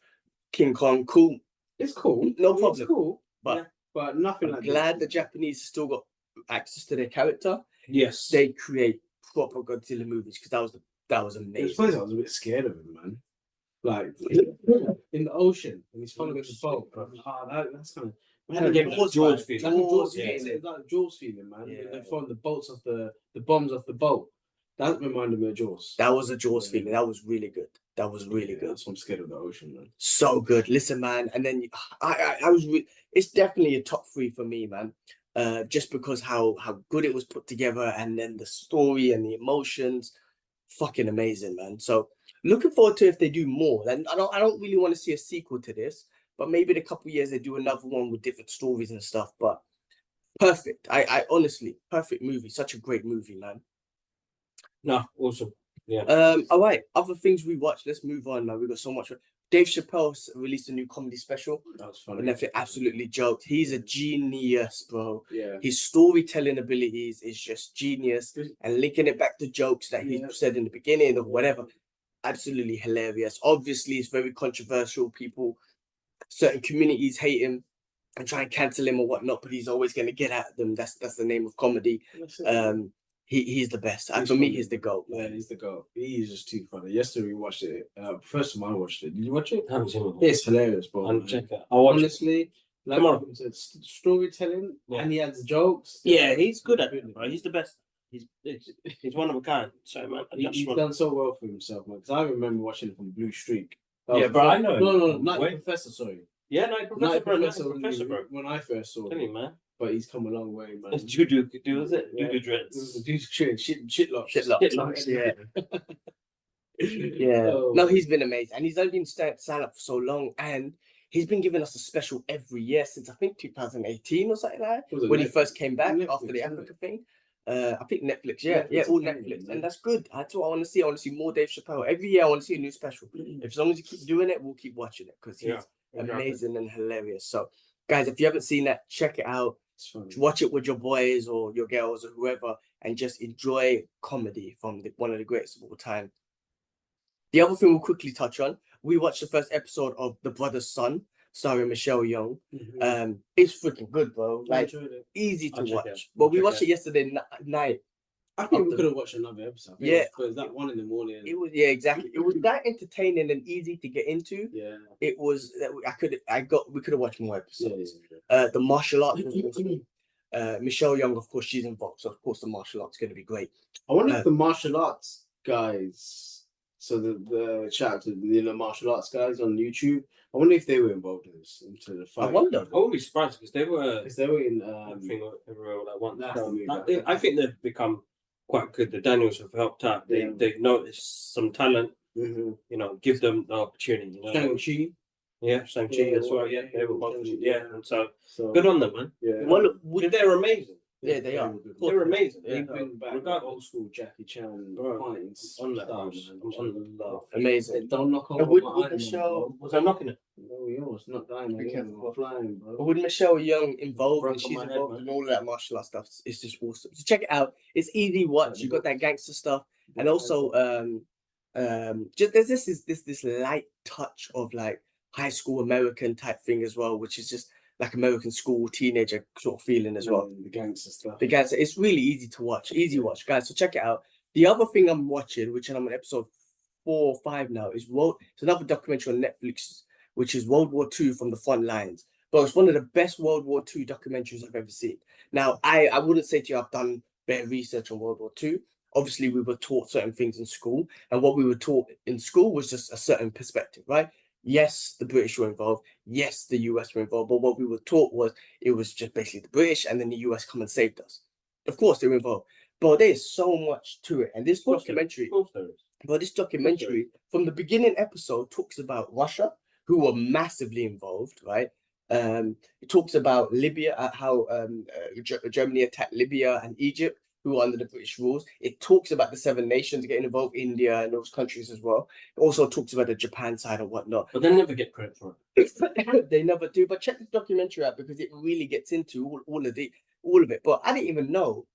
King Kong, cool. It's cool. No It's problem. cool, But but nothing I'm like glad the this. Japanese still got access to their character. Yes. They create proper Godzilla movies because that was It was amazing. funny. I was a bit scared of him, man. Like in the ocean, and he's following the boat. That's kind of. Man, Gave Jaws, Jaws man. feeling. Jaws, Yeah, yeah. it's like Jaws feeling, man. Yeah. They're throwing the bolts off the bombs off the boat. That reminded me of Jaws. That was a Jaws Yeah. feeling. That was really good. That was really Yeah, good. that's why I'm scared of the ocean, man. So good. Listen, man. And then I was it's definitely a top 3 for me, man. Just because how good it was put together, and then the story and the emotions, fucking amazing, man. So looking forward to if they do more. And I don't really want to see a sequel to this, but maybe in a couple of years they do another one with different stories and stuff. But perfect. I honestly, perfect movie. Such a great movie, man. No, awesome. Yeah. All right. Other things we watched. Let's move on, man. We got so much. Dave Chappelle released a new comedy special. That was And funny. Netflix absolutely joked. He's a genius, bro. Yeah. His storytelling abilities is just genius. And linking it back to jokes that he Yeah. said in the beginning or whatever, absolutely hilarious. Obviously, it's very controversial. People, certain communities hate him and try and cancel him or whatnot, but he's always going to get at them. That's the name of comedy. He's the best. And for me, he's the GOAT. Yeah, he's the GOAT. He's just too funny. Yesterday we watched it. First time I watched it. Did you watch it? I haven't seen it. It's hilarious, bro. I'll man. check it. I'll watch it. Honestly, like Come on. Malcolm said, storytelling, Yeah. and he adds jokes. Yeah, he's good at it, bro. He's the best. He's one of a kind. So, man, I He's just want. done so well for himself, man. Because I remember watching it from Blue Streak. Yeah, but I know. No, Night Wait. Professor. Sorry, Yeah, Night Professor, Night bro. Professor. Night Professor, bro. When I first saw Tell him, you, man. but he's come a long way, man. Juju, was it? Yeah. Juju It was dreads. a dude shit locks. Shit locks. Shit locks, Yeah. Yeah. Oh, No, he's been amazing, and he's only been signed up for so long, and he's been giving us a special every year since I think 2018 or something like that, when he first came back after the Africa thing. I think Netflix, all Netflix, and that's good. That's what I want to see. I want to see more Dave Chappelle every year. I want to see a new special. As long as you keep doing it, we'll keep watching it because he's amazing and hilarious. So, guys, if you haven't seen that, check it out. Watch it with your boys or your girls or whoever, and just enjoy comedy from one of the greatest of all time. The other thing we'll quickly touch on, we watched the first episode of The Brother's Son, starring Michelle Yeun. It's freaking good, bro. Like, easy to watch. But we watched it yesterday night. I think we could have watched another episode. Because that one in the morning. It was exactly. It was that entertaining and easy to get into. Yeah. It was. We could have watched more episodes. The martial arts was awesome. Michelle Yeun, of course, she's involved, so of course the martial arts is going to be great. I wonder if the martial arts guys. So the chat to the martial arts guys on YouTube. I wonder if they were involved in this into the fight. I wonder. I won't be surprised because they were in everything everywhere at once. So, I think they've become quite good. The Daniels have helped out. They've noticed some talent. You know, give them the opportunity. You know? Shang-Chi. Yeah, Shang-Chi as well. Yeah, they were both. And so So good on them, man. Yeah. Well, They're amazing. yeah, they are. They're amazing. They Yeah. bring back old school Jackie Chan fights. On that, man. I'm on the Amazing. Don't knock over And with my Michelle, Was I knocking it? No, yours not dying. Be careful. Flying, bro. But with Michelle Young involved, Broke and on she's my head, involved man. in all of that martial art stuff, it's just awesome. So check it out. It's easy watch. You got that gangster stuff, and also just there's this light touch of like high school American type thing as well, which is just like American school teenager sort of feeling as well. The gangster stuff. The gangster, it's really easy to watch, watch, guys. So check it out. The other thing I'm watching, which I'm on episode 4 or 5 now, is it's another documentary on Netflix, which is World War II from the front lines. But it's one of the best World War II documentaries I've ever seen. Now, I wouldn't say to you I've done better research on World War II. Obviously, we were taught certain things in school, and what we were taught in school was just a certain perspective, right? Yes, the British were involved. Yes, the US were involved. But what we were taught was it was just basically the British, and then the US come and saved us. Of course, they were involved. But there's so much to it. And this documentary, from the beginning episode talks about Russia, who were massively involved, right? It talks about Libya, how Germany attacked Libya and Egypt, who were under the British rules. It talks about the 7 nations getting involved, India and those countries as well. It also talks about the Japan side and whatnot. But they never get credit for it. They never do. But check this documentary out because it really gets into all of it. But I didn't even know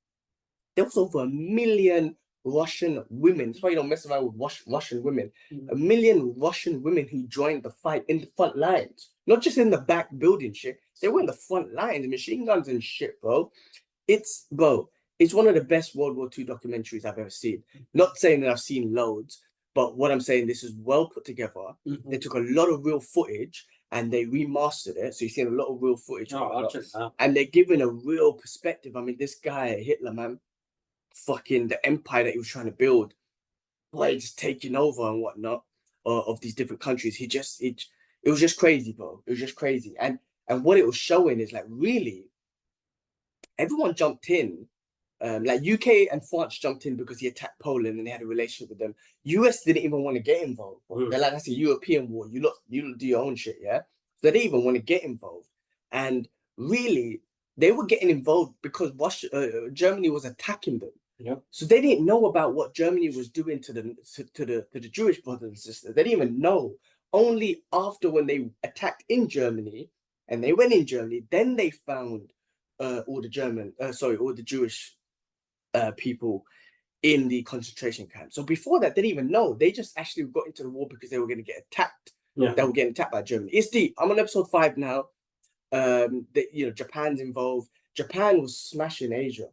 there was over 1 million Russian women. That's why you don't mess around with Russian women. 1 million Russian women who joined the fight in the front lines, not just in the back building shit. They were in the front lines, machine guns and shit, bro. It's one of the best World War II documentaries I've ever seen. Not saying that I've seen loads, but what I'm saying, this is well put together. They took a lot of real footage and they remastered it. So you're seeing a lot of real footage. And they're giving a real perspective. I mean, this guy, Hitler, man, fucking the empire that he was trying to build, boy, just taking over and whatnot of these different countries. It was just crazy, bro. It was just crazy. And what it was showing is like, really, everyone jumped in. Like UK and France jumped in because he attacked Poland and they had a relationship with them. US didn't even want to get involved. They're like, that's a European war. You do your own shit, yeah? So they didn't even want to get involved. And really, they were getting involved because Germany was attacking them. Yep. So they didn't know about what Germany was doing to the Jewish brothers and sisters. They didn't even know. Only after when they attacked in Germany and they went in Germany, then they found all the Jewish people in the concentration camp. So before that, they didn't even know. They just actually got into the war because they were going to get attacked. Yeah. They were getting attacked by Germany. It's deep. I'm on episode 5 now. Japan's involved. Japan was smashing Asia,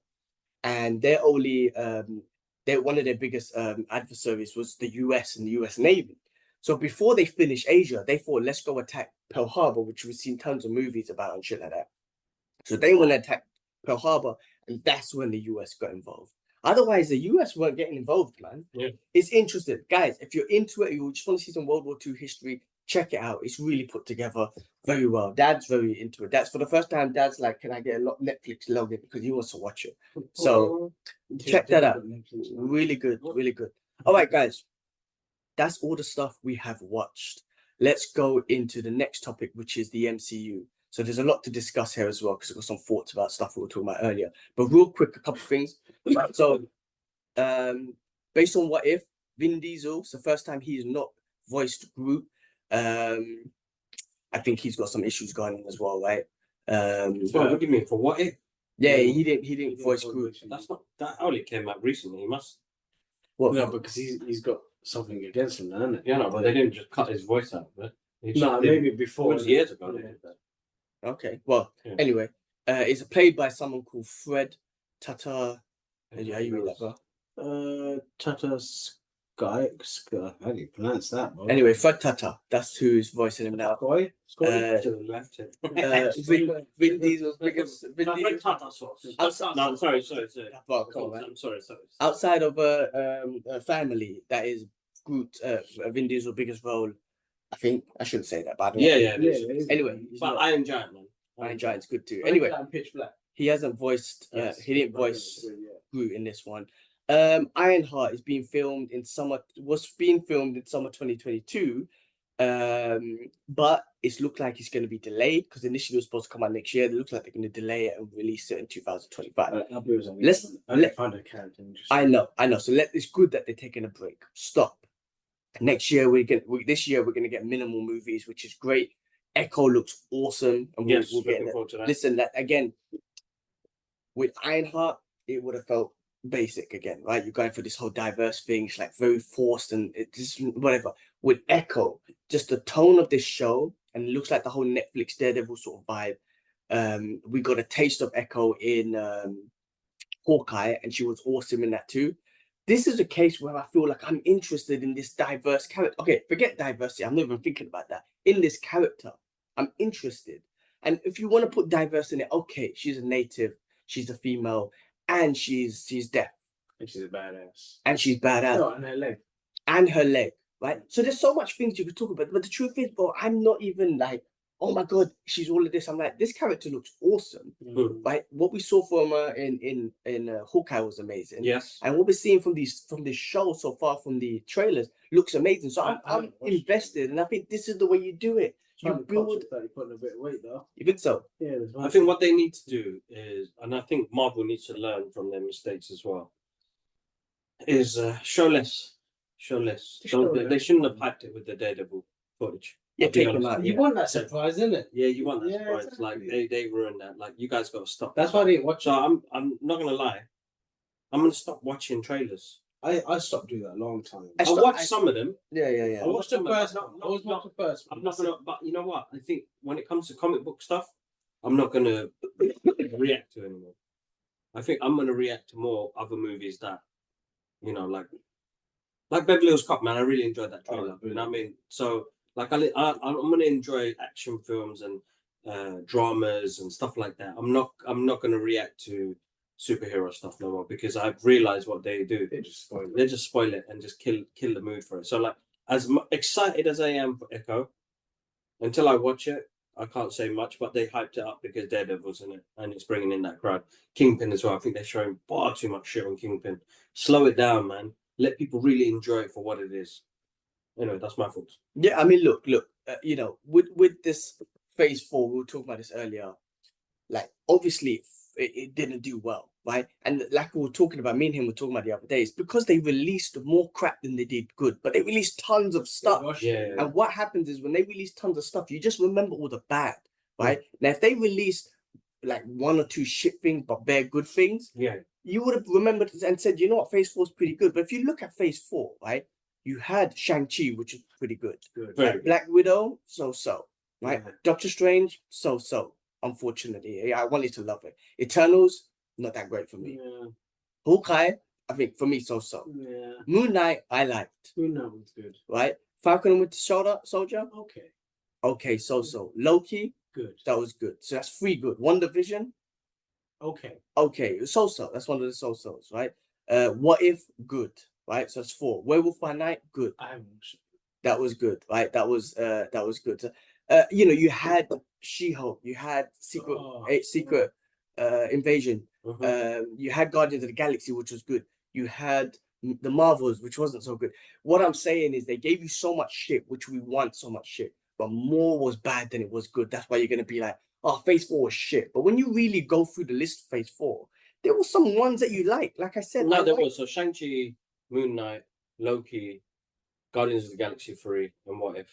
and they're only one of their biggest adversaries was the US and the US Navy. So before they finished Asia, they thought, let's go attack Pearl Harbor, which we've seen tons of movies about and shit like that. So they want to attack Pearl Harbor, and that's when the US got involved. Otherwise, the US weren't getting involved, man. Yeah. It's interesting. Guys, if you're into it, you just want to see some World War II history, check it out. It's really put together very well. Dad's very into it. That's for the first time. Dad's like, can I get a Netflix login because he wants to watch it. So check that out. Really good, really good. All right, guys. That's all the stuff we have watched. Let's go into the next topic, which is the MCU. So there's a lot to discuss here as well because I've got some thoughts about stuff we were talking about earlier. But real quick, a couple of things. So, based on What If, Vin Diesel, it's the first time he's not voiced Groot. I think he's got some issues going on as well, right? What do you mean for What If? Yeah, he didn't voice Groot. That's not that only came out recently. He must. What? No, because he's got something against him, isn't it? Yeah, no, but they didn't just cut his voice out. But No, maybe before. It was years ago. Yeah. They did that. Okay. Well, Yeah. anyway, it's played by someone called Fred Tata. Yeah, you read that, bro. Tata Sky. How do you pronounce that, bro? Anyway, Fred Tata. That's who's voicing him now. Sky? To the left. Vin Diesel's biggest. Vin Diesel. No, sorry. Well, come on, man. I'm sorry. Outside of a family, that is Groot, Vin Diesel's biggest role. I think I shouldn't say that, but I don't know. Yeah, it is. Anyway, But Iron Giant, man. Iron Giant's good too. Anyway, Pitch Black. he hasn't voiced. Yes. He didn't voice Yeah. Groot in this one. Ironheart is being filmed in summer. Was being filmed in summer 2022. But it's looked like it's going to be delayed because initially it was supposed to come out next year. It looks like they're going to delay it and release it in 2025. Let's find a character. I know. So it's good that they're taking a break. Stop. Next year this year we're gonna get minimal movies, which is great. Echo looks awesome, and Yes, we'll get looking that. forward to that. Listen, that again with Ironheart, it would have felt basic again, right? You're going for this whole diverse thing, it's like very forced and it just whatever. With Echo, just the tone of this show, and it looks like the whole Netflix Daredevil sort of vibe. We got a taste of Echo in Hawkeye, and she was awesome in that too. This is a case where I feel like I'm interested in this diverse character. Okay, forget diversity. I'm not even thinking about that. In this character, I'm interested. And if you want to put diverse in it, okay, she's a native, she's a female, and she's deaf. And she's a badass. And she's badass. No, and her leg. And her leg, right? So there's so much things you could talk about. But the truth is, bro, I'm not even like, oh my God, she's all of this. I'm like, this character looks awesome, right? What we saw from her in Hawkeye was amazing. Yes. And what we're seeing from this show so far, from the trailers, looks amazing. So I'm invested, and I think this is the way you do it. You build. You're putting a bit of weight though. You think so? Yeah. I think what they need to do is, and I think Marvel needs to learn from their mistakes as well, is show less. They shouldn't have hyped it with the Daredevil footage. Yeah, I'll be take them honest. out. You want that surprise, isn't it? Yeah, you want that Yeah, surprise. exactly. Like they ruined that. Like you guys got to stop. That's why I didn't watch So it. I'm not gonna lie. I'm gonna stop watching trailers. I stopped doing that a long time. I I stopped- watched some of them. Yeah. I watched the first. No, I always watched the first. I'm not gonna. But you know what? I think when it comes to comic book stuff, I'm not gonna react to anymore. I think I'm gonna react to more other movies that, you know, like Beverly Hills Cop. Man, I really enjoyed that trailer. You know what I mean? So like I'm gonna enjoy action films and dramas and stuff like that. I'm not gonna react to superhero stuff no more because I've realized what they do. They just spoiled it. They just spoil it and just kill the mood for it. So like as excited as I am for Echo, until I watch it, I can't say much. But they hyped it up because Daredevil's in it and it's bringing in that crowd. Kingpin as well. I think they're showing far too much shit on Kingpin. Slow it down, man. Let people really enjoy it for what it is. Anyway, that's my thoughts. Yeah, I mean, look. You know, with this Phase 4, we were talking about this earlier. Like, obviously, it didn't do well, right? And like we were talking about, me and him were talking about the other day, it's because they released more crap than they did good, but they released tons of stuff. Yeah. And what happens is when they release tons of stuff, you just remember all the bad, right? Now, if they released like one or two shit things, but bare good things, Yeah. you would have remembered and said, you know what, Phase 4 is pretty good. But if you look at Phase 4, right, you had Shang-Chi, which is pretty good. Very good. Black Widow, so-so, right? Yeah. Doctor Strange, so-so. Unfortunately, I wanted to love it. Eternals, not that great for me. Yeah. Hawkeye, I think for me, so-so. Yeah. Moon Knight, I liked, Who knows? Good. right? Falcon and Winter Soldier, Okay. okay, so-so. Loki, Good. that was good. So that's 3 good. WandaVision, Okay. okay, so-so. That's one of the so-sos, right? What If, good, right? So that's 4. Werewolf by Night, good. I haven't watched it. That was good, right? That was good. You had She-Hulk, you had Secret Invasion, you had Guardians of the Galaxy, which was good. You had the Marvels, which wasn't so good. What I'm saying is they gave you so much shit, which we want so much shit, but more was bad than it was good. That's why you're gonna be like, oh, Phase 4 was shit. But when you really go through the list of Phase 4, there were some ones that you like. Like I said, No, there was. So Shang-Chi, Moon Knight, Loki, Guardians of the Galaxy 3, and What If.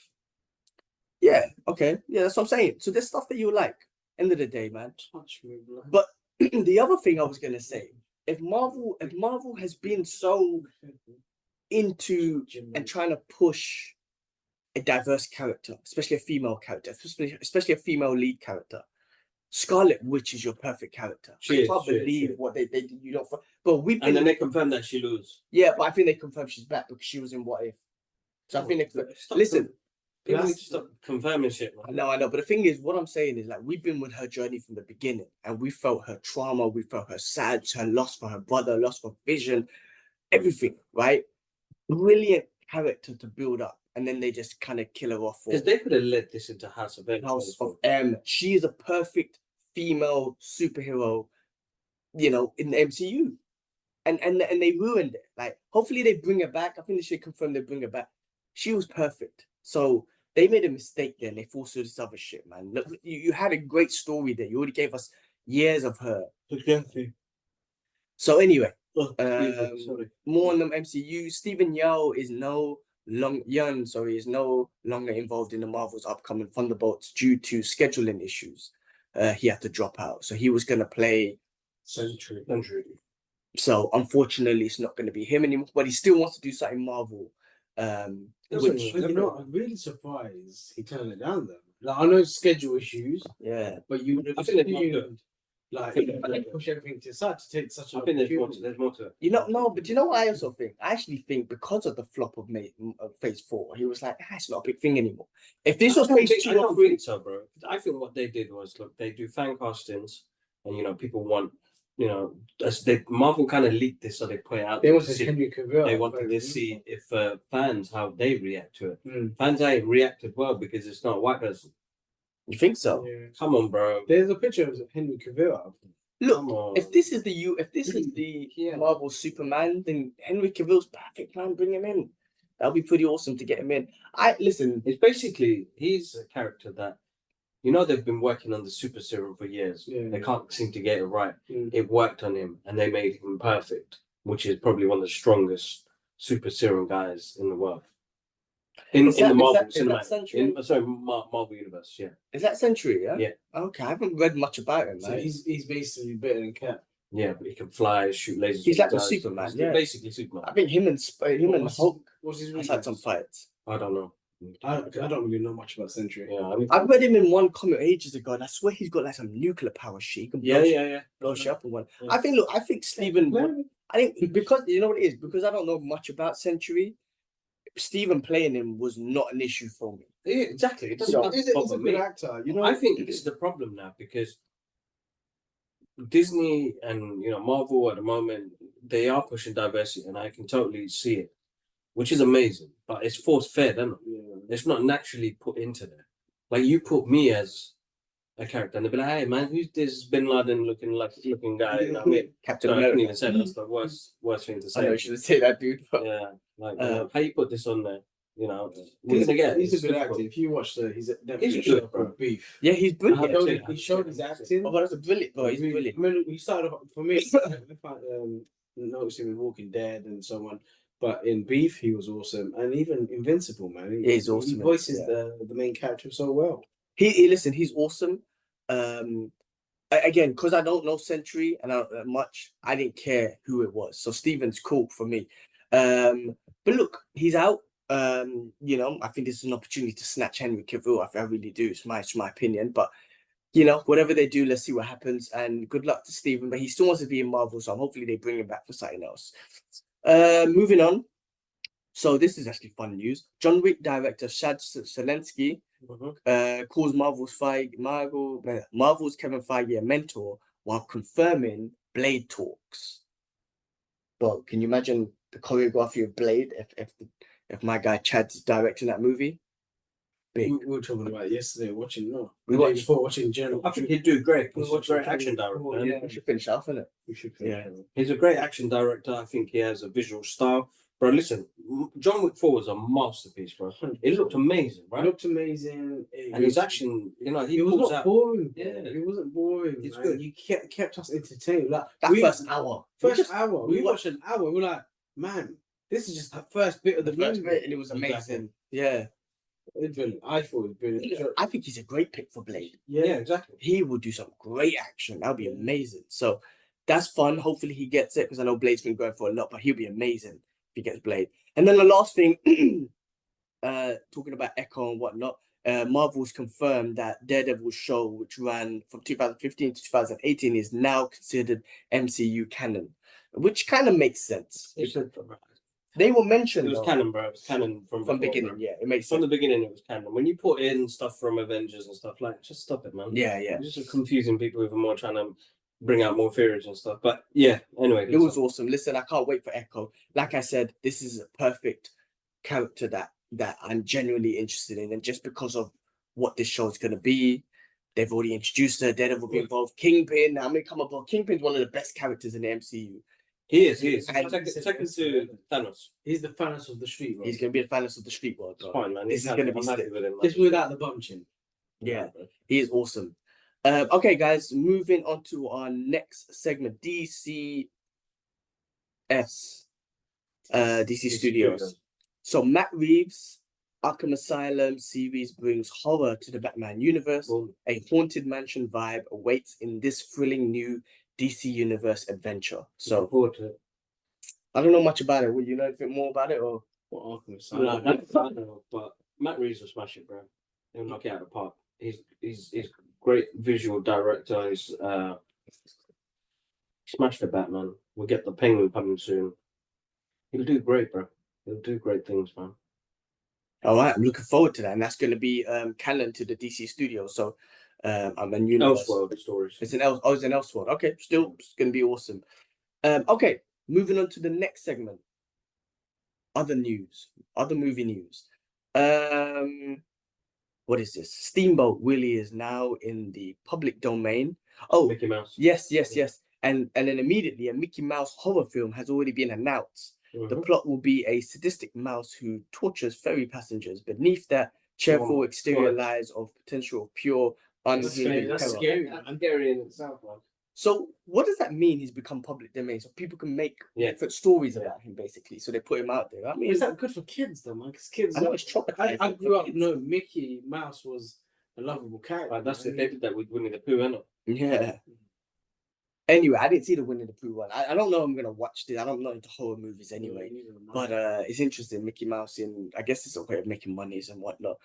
Yeah, okay. Yeah, that's what I'm saying. So there's stuff that you like. End of the day, man. Touch me, bro. But the other thing I was gonna say, if Marvel has been so into and trying to push a diverse character, especially a female character, especially a female lead character, Scarlet Witch is your perfect character. I can't believe what they did. You know, but we've been, And then they confirmed that she lose. yeah, but I think they confirmed she's back because she was in What If. So I think they listen. People need to stop confirming shit, man. I know, but the thing is, what I'm saying is, like, we've been with her journey from the beginning, and we felt her trauma, we felt her sad, her loss for her brother, loss for Vision, everything, right? Brilliant character to build up, and then they just kind of kill her off. Because they could have led this into House of M. She is a perfect female superhero, in the MCU, and they ruined it. Like, hopefully they bring her back. I think they should confirm they bring her back. She was perfect, so. They made a mistake there and they forced this other shit, man. Look, you had a great story there. You already gave us years of her. Exactly. So anyway, sorry. more on the MCU. Stephen Yeun is no longer involved in the Marvel's upcoming Thunderbolts due to scheduling issues. He had to drop out. So he was going to play Sentry. So unfortunately, it's not going to be him anymore, but he still wants to do something Marvel. I'm really surprised he turned it down though. Like, I know schedule issues, yeah, but you would have assumed, like, push everything to aside to take such a. I think there's more to it. No, but you know what I also think? I actually think because of the flop of Phase 4, he was like, it's not a big thing anymore. If this was Phase 2 I don't think so, bro. I think what they did was, look, they do fan castings, and people want. Marvel kind of leaked this, so they put it out. They wanted Henry Cavill. They wanted to see if fans how they react to it. Fans ain't reacted well because it's not a white person. You think so? Yeah. Come on, bro. There's a picture of Henry Cavill. Look, if this is the Marvel Superman, then Henry Cavill's perfect, man. Bring him in. That'll be pretty awesome to get him in. It's basically he's a character that. They've been working on the super serum for years. Yeah. They can't seem to get it right. It worked on him, and they made him perfect, which is probably one of the strongest super serum guys in the world. In the Marvel cinematic, Marvel universe, yeah. Is that Sentry? Yeah. Yeah. Okay, I haven't read much about him. So he's basically better than Cap. Yeah, but he can fly, shoot lasers. He's like the Superman. Yeah, basically Superman. I think him and Hulk. What's his has had some fights. I don't know. I don't really know much about Sentry. Yeah, I read him in one comic ages ago, and I swear he's got like some nuclear power shit. He can blow shit up in one. Yeah. I think Stephen. I think because you know what it is, because I don't know much about Sentry. Stephen playing him was not an issue for me. Yeah, exactly. He's a good actor. I think this is the problem now because Disney and Marvel at the moment they are pushing diversity, and I can totally see it, which is amazing. But it's forced fed, isn't it? Yeah. It's not naturally put into there. Like you put me as a character, and they'll be like, "Hey man, who's this Bin Laden looking guy?" You know what I mean? Captain America. I couldn't America. even say that's the worst thing to say. I know you should say that, dude. But... Yeah, how you put this on there? He's a good actor. If you watch he's good, bro. Beef. Yeah, he's brilliant. He showed his acting. Oh, that's a brilliant, bro. He's brilliant. I mean, he started off for me. I noticed him in Walking Dead and so on. But in Beef, he was awesome, and even Invincible, man. He's awesome. He voices the main character so well. He's awesome. Again, because I don't know Sentry and I don't know much, I didn't care who it was. So Steven's cool for me. But look, he's out. I think this is an opportunity to snatch Henry Cavill. I really do. It's my opinion. But whatever they do, let's see what happens. And good luck to Steven. But he still wants to be in Marvel, so hopefully they bring him back for something else. Moving on. So this is actually fun news. John Wick director Chad Stahelski calls Marvel's Kevin Feige a mentor while confirming Blade talks. But can you imagine the choreography of Blade if my guy Chad's directing that movie? Big. We were talking about it yesterday, watching We the day watched- before watching General. I think he'd do great. He's a watched great it action before, director. yeah. We should finish off, innit? We should Yeah. He's a great action director. I think he has a visual style. Bro, listen, John Wick 4 was a masterpiece, bro. It looked amazing, It right? looked amazing. And his action, you know, he It was pulls not out. boring. Yeah. It wasn't boring. It's man. good. You kept us entertained. Like That first hour. first hour, we we watched an hour. We're like, man, this is just the first bit of the the first movie. bit, and it was amazing. Exactly. Yeah. It's brilliant. I thought it was brilliant. I think he's a great pick for Blade. Yeah, exactly. He will do some great action. That'll be amazing. So that's fun. Hopefully he gets it because I know Blade's been going for a lot, but he'll be amazing if he gets Blade. And then the last thing, talking about Echo and whatnot, Marvel's confirmed that Daredevil's show, which ran from 2015 to 2018, is now considered MCU canon, which kind of makes sense. They were mentioned. It was though, canon, bro. It was canon from from before, beginning. bro. Yeah, it makes From sense. the beginning, it was canon. When you put in stuff from Avengers and stuff, like, just stop it, man. Yeah. You're just confusing people even more, trying to bring out more theories and stuff. But yeah, anyway. It was awesome. Listen, I can't wait for Echo. Like I said, this is a perfect character that I'm genuinely interested in, and just because of what this show is going to be, they've already introduced her. Daredevil will be involved. Kingpin, I'm gonna come up. Kingpin's one of the best characters in the MCU. He is. And- Second to Thanos. He's the Thanos of the street, bro. He's going to be the Thanos of the street world. It's bro. fine, man. This is going to be I'm happy sick. with him. Just without the bum chin. Yeah, he is awesome. Okay, guys, moving on to our next segment, DCS, DC Studios. So Matt Reeves' Arkham Asylum series brings horror to the Batman universe. Boom. A haunted mansion vibe awaits in this thrilling new DC Universe adventure. Looking So forward to it. I don't know much about it. Would you know anything more about it, or? What Arkham I know, but Matt Reeves will smash it, bro. He'll knock it out of the park. He's great visual director. He's smashed the Batman. We'll get the Penguin coming soon. He'll do great, bro. He'll do great things, man. All right, I'm looking forward to that, and that's going to be canon to the DC studio. So, I'm a universe. Elseworld stories. It's an Elseworld. Okay, still it's going to be awesome. Okay, moving on to the next segment. Other news, other movie news. What is this? Steamboat Willie is now in the public domain. Oh, Mickey Mouse. yes. And then immediately a Mickey Mouse horror film has already been announced. The plot will be a sadistic mouse who tortures ferry passengers. Beneath that cheerful exterior lies of potential pure unhuman That's terror. scary. I'm scary in itself, man. So what does that mean? He's become public domain, so people can make different stories about him, basically. So they put him out there. I mean, Is that good for kids though, man? Because kids, I know it's traumatizing. I grew up. No, Mickey Mouse was a lovable character. Like, that's man. if they did that with Winnie the Pooh, innit? Yeah. Anyway, I didn't see the Winnie the Pooh one. I don't know if I'm gonna watch this. I'm not into horror movies anyway. But it's interesting, Mickey Mouse, and I guess it's a way of making monies and whatnot.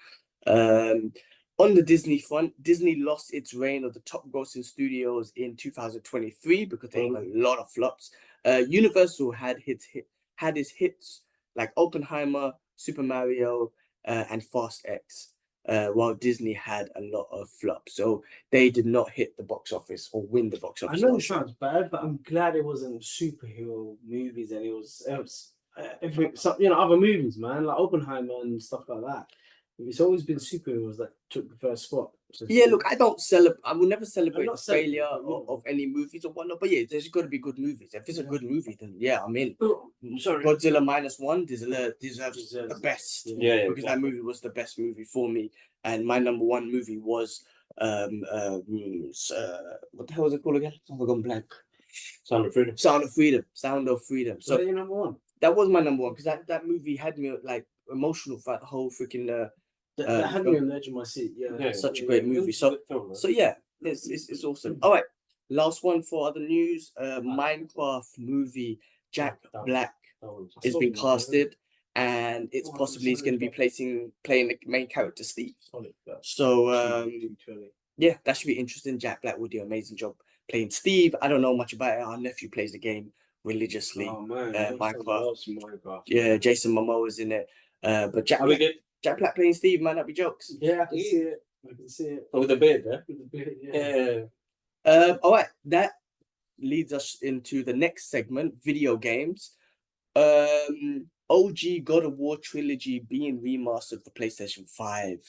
On the Disney front, Disney lost its reign of the top grossing studios in 2023 because they had a lot of flops. Universal had its hits like Oppenheimer, Super Mario, and Fast X, while Disney had a lot of flops. So they did not hit the box office or win the box I office. know it sounds bad, but I'm glad it wasn't superhero movies and it was other movies, man, like Oppenheimer and stuff like that. It's always been superheroes that took the first spot. So Yeah, look, I will never celebrate not the failure celebrating, of any movies or whatnot. But yeah, there's got to be good movies. If it's a good movie, then yeah, I'm in. Sorry. Godzilla Minus One deserves the best. Yeah, Because that movie was the best movie for me. And my number one movie was what the hell was it called again? I've gone blank. Sound of Freedom. Sound of Freedom. So So your number one. that was my number one because that movie had me like emotional throughout the whole freaking That had me on the edge of my seat. Yeah, such a great movie. So yeah, it's awesome. All right, last one for other news. Minecraft movie Jack Black has been casted, and it's possibly going to be playing the main character Steve. So yeah, that should be interesting. Jack Black will do an amazing job playing Steve. I don't know much about it. Our nephew plays the game religiously. Oh man, Minecraft. Yeah, Jason Momoa is in it. But Jack Black playing Steve, man, that'd be jokes. Yeah, I can see it. With the beard, yeah? With the beard, yeah. All right, that leads us into the next segment, video games. OG God of War trilogy being remastered for PlayStation 5.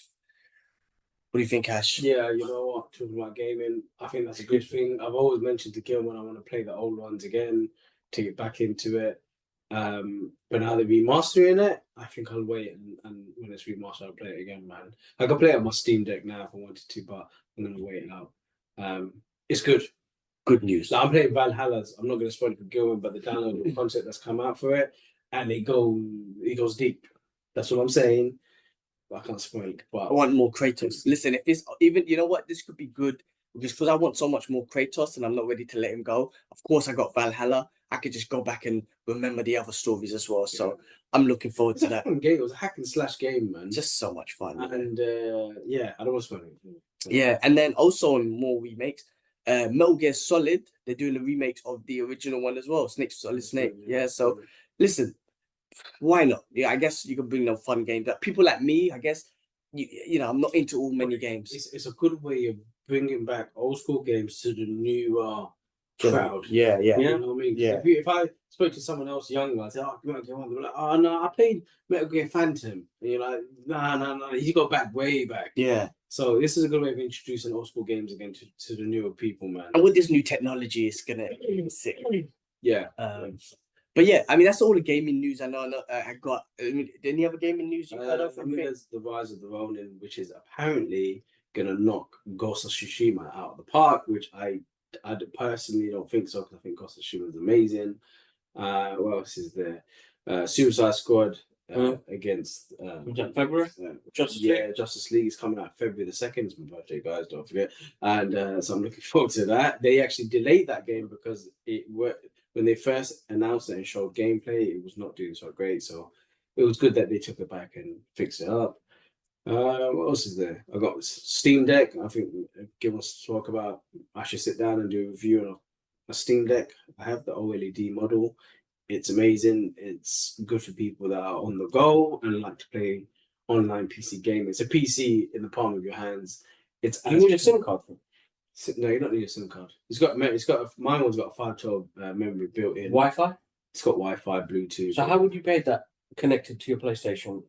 What do you think, Ash? Yeah, you know what? Talking about gaming, I think that's a good thing. I've always mentioned to Gil when I want to play the old ones again to get back into it. But now they're remastering it, I think I'll wait and when it's remastered, I'll play it again, man. I can play it on my Steam Deck now if I wanted to, but I'm gonna wait it out. It's good. Good news. Like, I'm playing Valhalla's. I'm not gonna spoil it for Gilman, but the downloadable concept that's come out for it, and it goes deep. That's what I'm saying. I can't spoil it, I but want more Kratos. Listen, if this even, you know what, this could be good because I want so much more Kratos and I'm not ready to let him go. Of course, I got Valhalla. I could just go back and remember the other stories as well. So I'm looking forward it's to a that. fun game. It was a hack and slash game, man. Just so much fun. And yeah, I don't want to spoil it. Yeah, and then also on more remakes, Metal Gear Solid, they're doing a remake of the original one as well, Snake Solid Snake. Yeah, so listen, why not? Yeah, I guess you can bring them fun games. That people like me, I guess, you know, I'm not into all many games. It's a good way of bringing back old school games to the new crowd. Yeah. You know what I mean? Yeah. If I spoke to someone else younger, I'd say, "Oh, Metal Gear 1," they're like, "Oh no, I played Metal Gear Phantom," and you're like, "No, you go back way back." Yeah. So this is a good way of introducing old school games again to the newer people, man. And with this new technology, it's gonna be sick. Yeah. But yeah, I mean that's all the gaming news I know. I got. Any other gaming news you heard of? I mean, there's the Rise of the Ronin, which is apparently gonna knock Ghost of Tsushima out of the park, which I personally don't think so because I think Ghost of Tsushima is amazing. What else is there? Suicide Squad against February. Justice League. Justice League is coming out February the 2nd. It's my birthday, guys. Don't forget. And so I'm looking forward to that. They actually delayed that game because when they first announced it and showed gameplay, it was not doing so great. So it was good that they took it back and fixed it up. What else is there? I got Steam Deck. I think Gil wants to talk about. I should sit down and do a review on a Steam Deck. I have the OLED model. It's amazing. It's good for people that are on the go and like to play online PC gaming. It's a PC in the palm of your hands. It's You need a SIM card for it. No, you don't need a SIM card. Mine one's got a 512 memory built in. Wi-Fi. It's got Wi-Fi, Bluetooth. So how would you pay that connected to your PlayStation?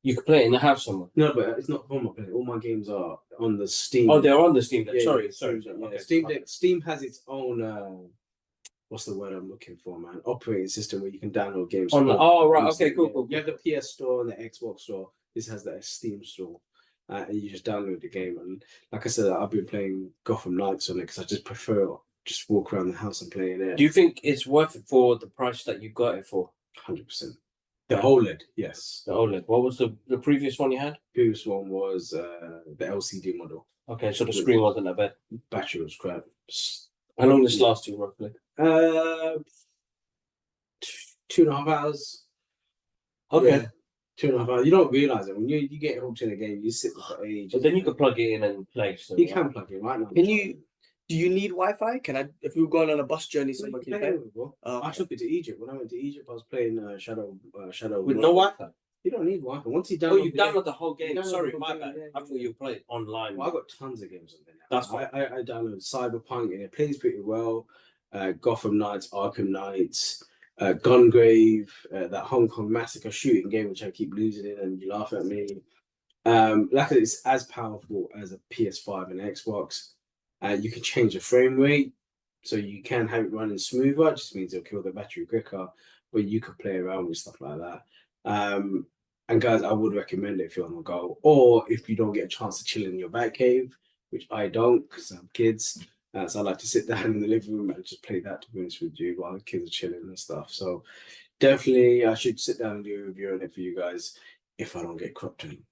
You could play it in the house somewhere. No, but it's not on my play. All my games are on the Steam. Oh, they're on the Steam Deck. Yeah, sorry. yeah. Okay. Steam Deck. Steam has its own. What's the word I'm looking for, man? Operating system where you can download games. Oh, right. Okay, cool. You have the PS store and the Xbox store. This has the Steam store. And you just download the game. And like I said, I've been playing Gotham Knights on it because I just prefer just walk around the house and playing it. Do you think it's worth it for the price that you got it for? 100%. The OLED, yes. The OLED. What was the previous one you had? Previous one was the LCD model. Okay, so the screen wasn't that bad. Battery was crap. How long does this last you roughly? 2.5 hours. Okay. Yeah, 2.5 hours. You don't realize it when you get hooked in a game. You sit for ages. But then you could plug it in and play. So you can plug it right now. Do you need Wi-Fi? Can I? If we were going on a bus journey, someone can play. I took it to Egypt. When I went to Egypt, I was playing Shadow. With no Wi-Fi. You don't need Wi-Fi. Once you download. Oh, you download the whole game. Sorry, the my whole bad. game, I thought you played online. Well, I got tons of games on there now. That's fine. I downloaded Cyberpunk and it plays pretty well. Gotham Knights, Arkham Knights, Gungrave, that Hong Kong Massacre shooting game, which I keep losing in and you laugh at me. Like it's as powerful as a PS5 and Xbox. You can change the frame rate, so you can have it running smoother. It just means it'll kill the battery quicker, but you could play around with stuff like that. And guys, I would recommend it if you're on the go, or if you don't get a chance to chill in your bat cave, which I don't because I have kids. So I like to sit down in the living room and just play that, to be honest with you, while the kids are chilling and stuff. So definitely, I should sit down and do a review on it for you guys if I don't get cropped in.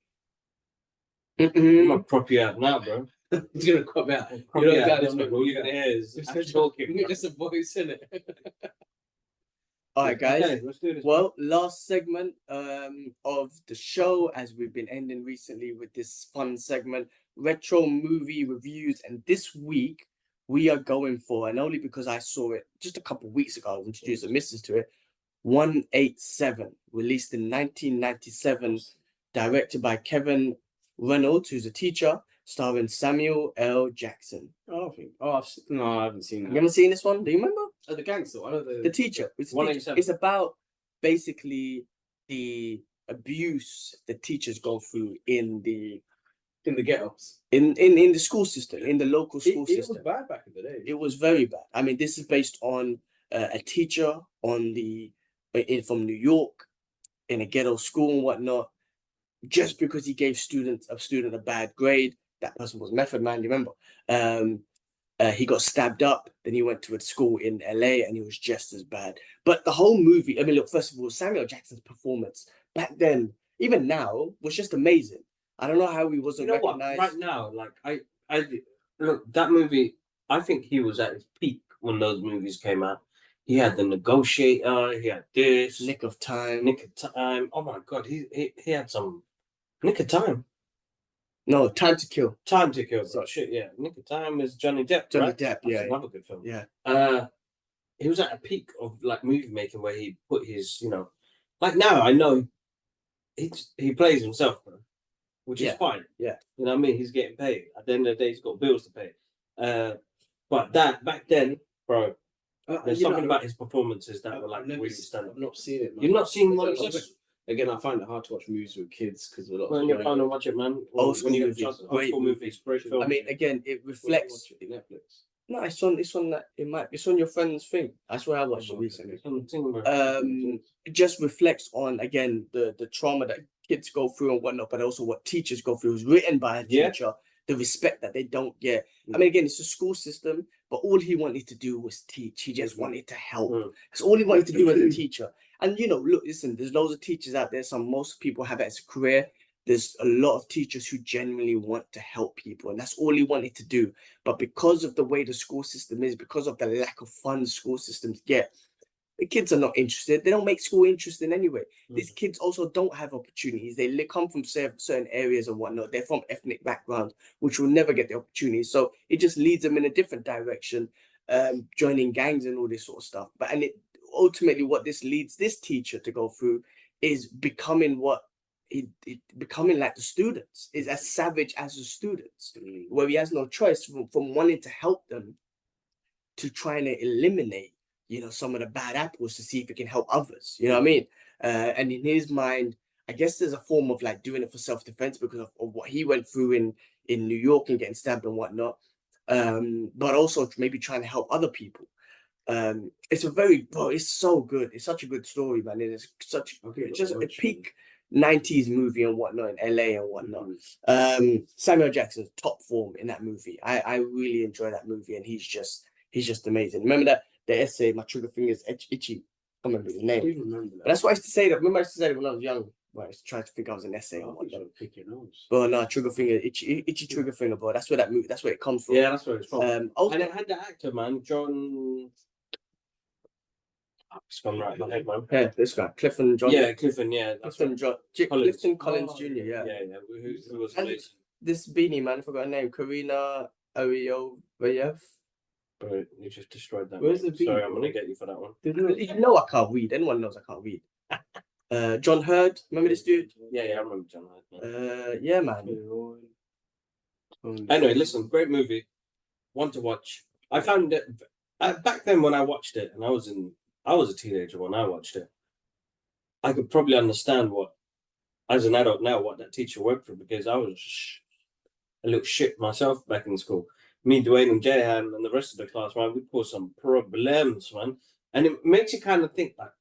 I'm gonna prop you out now, bro. He's gonna crop out. You know that is all you can hear is talking. Just a voice in it. All right, guys. Okay, let's do this. Well, last segment of the show, as we've been ending recently with this fun segment, retro movie reviews, and this week we are going for, and only because I saw it just a couple of weeks ago, I introduced the missus to it, 187, released in 1997, directed by Kevin Reynolds, who's a teacher, starring Samuel L. Jackson. No, I haven't seen You that. haven't seen this one? Do you remember? Oh, the gangster. I know The teacher. It's, the teacher. 187. It's about basically the abuse that teachers go through in the ghettos. in the school system, in the local school It was system. bad back in the day. It was very bad. I mean, this is based on a teacher from New York in a ghetto school and whatnot. Just because he gave a student a bad grade, that person was Method Man. You remember? He got stabbed up. Then he went to a school in LA, and he was just as bad. But the whole movie, I mean, look, first of all, Samuel Jackson's performance back then, even now, was just amazing. I don't know how he wasn't recognized. Right now, like I look, that movie. I think he was at his peak when those movies came out. He had The Negotiator. He had this Nick of Time. Nick of Time. Oh my God, he had some Nick of Time. No, Time to Kill. Time to Kill. So shit, yeah. Nick of Time is Johnny Depp. Johnny right? Depp, That's yeah. another good film. Yeah. He was at a peak of like movie making where he put his, like now I know he plays himself, bro, which is fine. Yeah. You know what I mean? He's getting paid. At the end of the day, he's got bills to pay. But that back then, bro, there's something about his performances that were like really standing. I've not seen it, man. You've not seen one? Again, I find it hard to watch movies with kids because a lot When of you're trying to watch it, man. Old school when you movies, old great school movies, great film. I mean, again, it reflects. Netflix. No, it's on that. It's on your friend's thing. That's where I watched it recently. It just reflects on again the trauma that kids go through and whatnot, but also what teachers go through. It was written by a teacher. The respect that they don't get. I mean, again, it's a school system, but all he wanted to do was teach. He just wanted to help. That's all he wanted to do as a teacher. And look, listen, there's loads of teachers out there. Most people have it as a career. There's a lot of teachers who genuinely want to help people, and that's all he wanted to do. But because of the way the school system is, because of the lack of funds school systems get, the kids are not interested. They don't make school interesting anyway. These kids also don't have opportunities. They come from certain areas and whatnot. They're from ethnic backgrounds, which will never get the opportunities. So it just leads them in a different direction, joining gangs and all this sort of stuff. Ultimately, what this leads this teacher to go through is becoming becoming like the students, is as savage as the students, where he has no choice from wanting to help them to trying to eliminate some of the bad apples to see if it can help others. You know what I mean? And in his mind, I guess there's a form of like doing it for self-defense because of what he went through in New York and getting stabbed and whatnot. But also maybe trying to help other people. It's so good. It's such a good story, man. It is just a peak 90s movie and whatnot in LA and whatnot. Samuel Jackson's top form in that movie. I really enjoy that movie, and he's just amazing. Remember that the essay, My Trigger Finger's Itchy. I can't remember his name. But that's why I used to say that. Remember I used to say that when I was young. Well, I used to try to think I was an essay. But no, Trigger Finger, itchy Trigger Finger, bro. That's where it comes from. Yeah, that's where it's from. And it had the actor, man, John. It's gone right in my head, man. Yeah, this guy, Clifton John. Yeah, Clifton. Yeah, Clifton John. Clifton Collins Jr. Yeah. Yeah. Who was amazing. This beanie man, I forgot her name. Karina Ariovayev. Bro, you just destroyed that. Where's the beanie? Sorry, I'm gonna get you for that one. You know I can't read. Anyone knows I can't read. John Hurd, remember this dude? Yeah, I remember John Hurd. Yeah, man. Anyway, listen, great movie. One to watch. I found it back then when I watched it, and I was a teenager when I watched it. I could probably understand as an adult now, what that teacher went through, because I was a little shit myself back in school. Me, Dwayne, and Jahan, and the rest of the class, man, we caused some problems, man. And it makes you kind of think, like,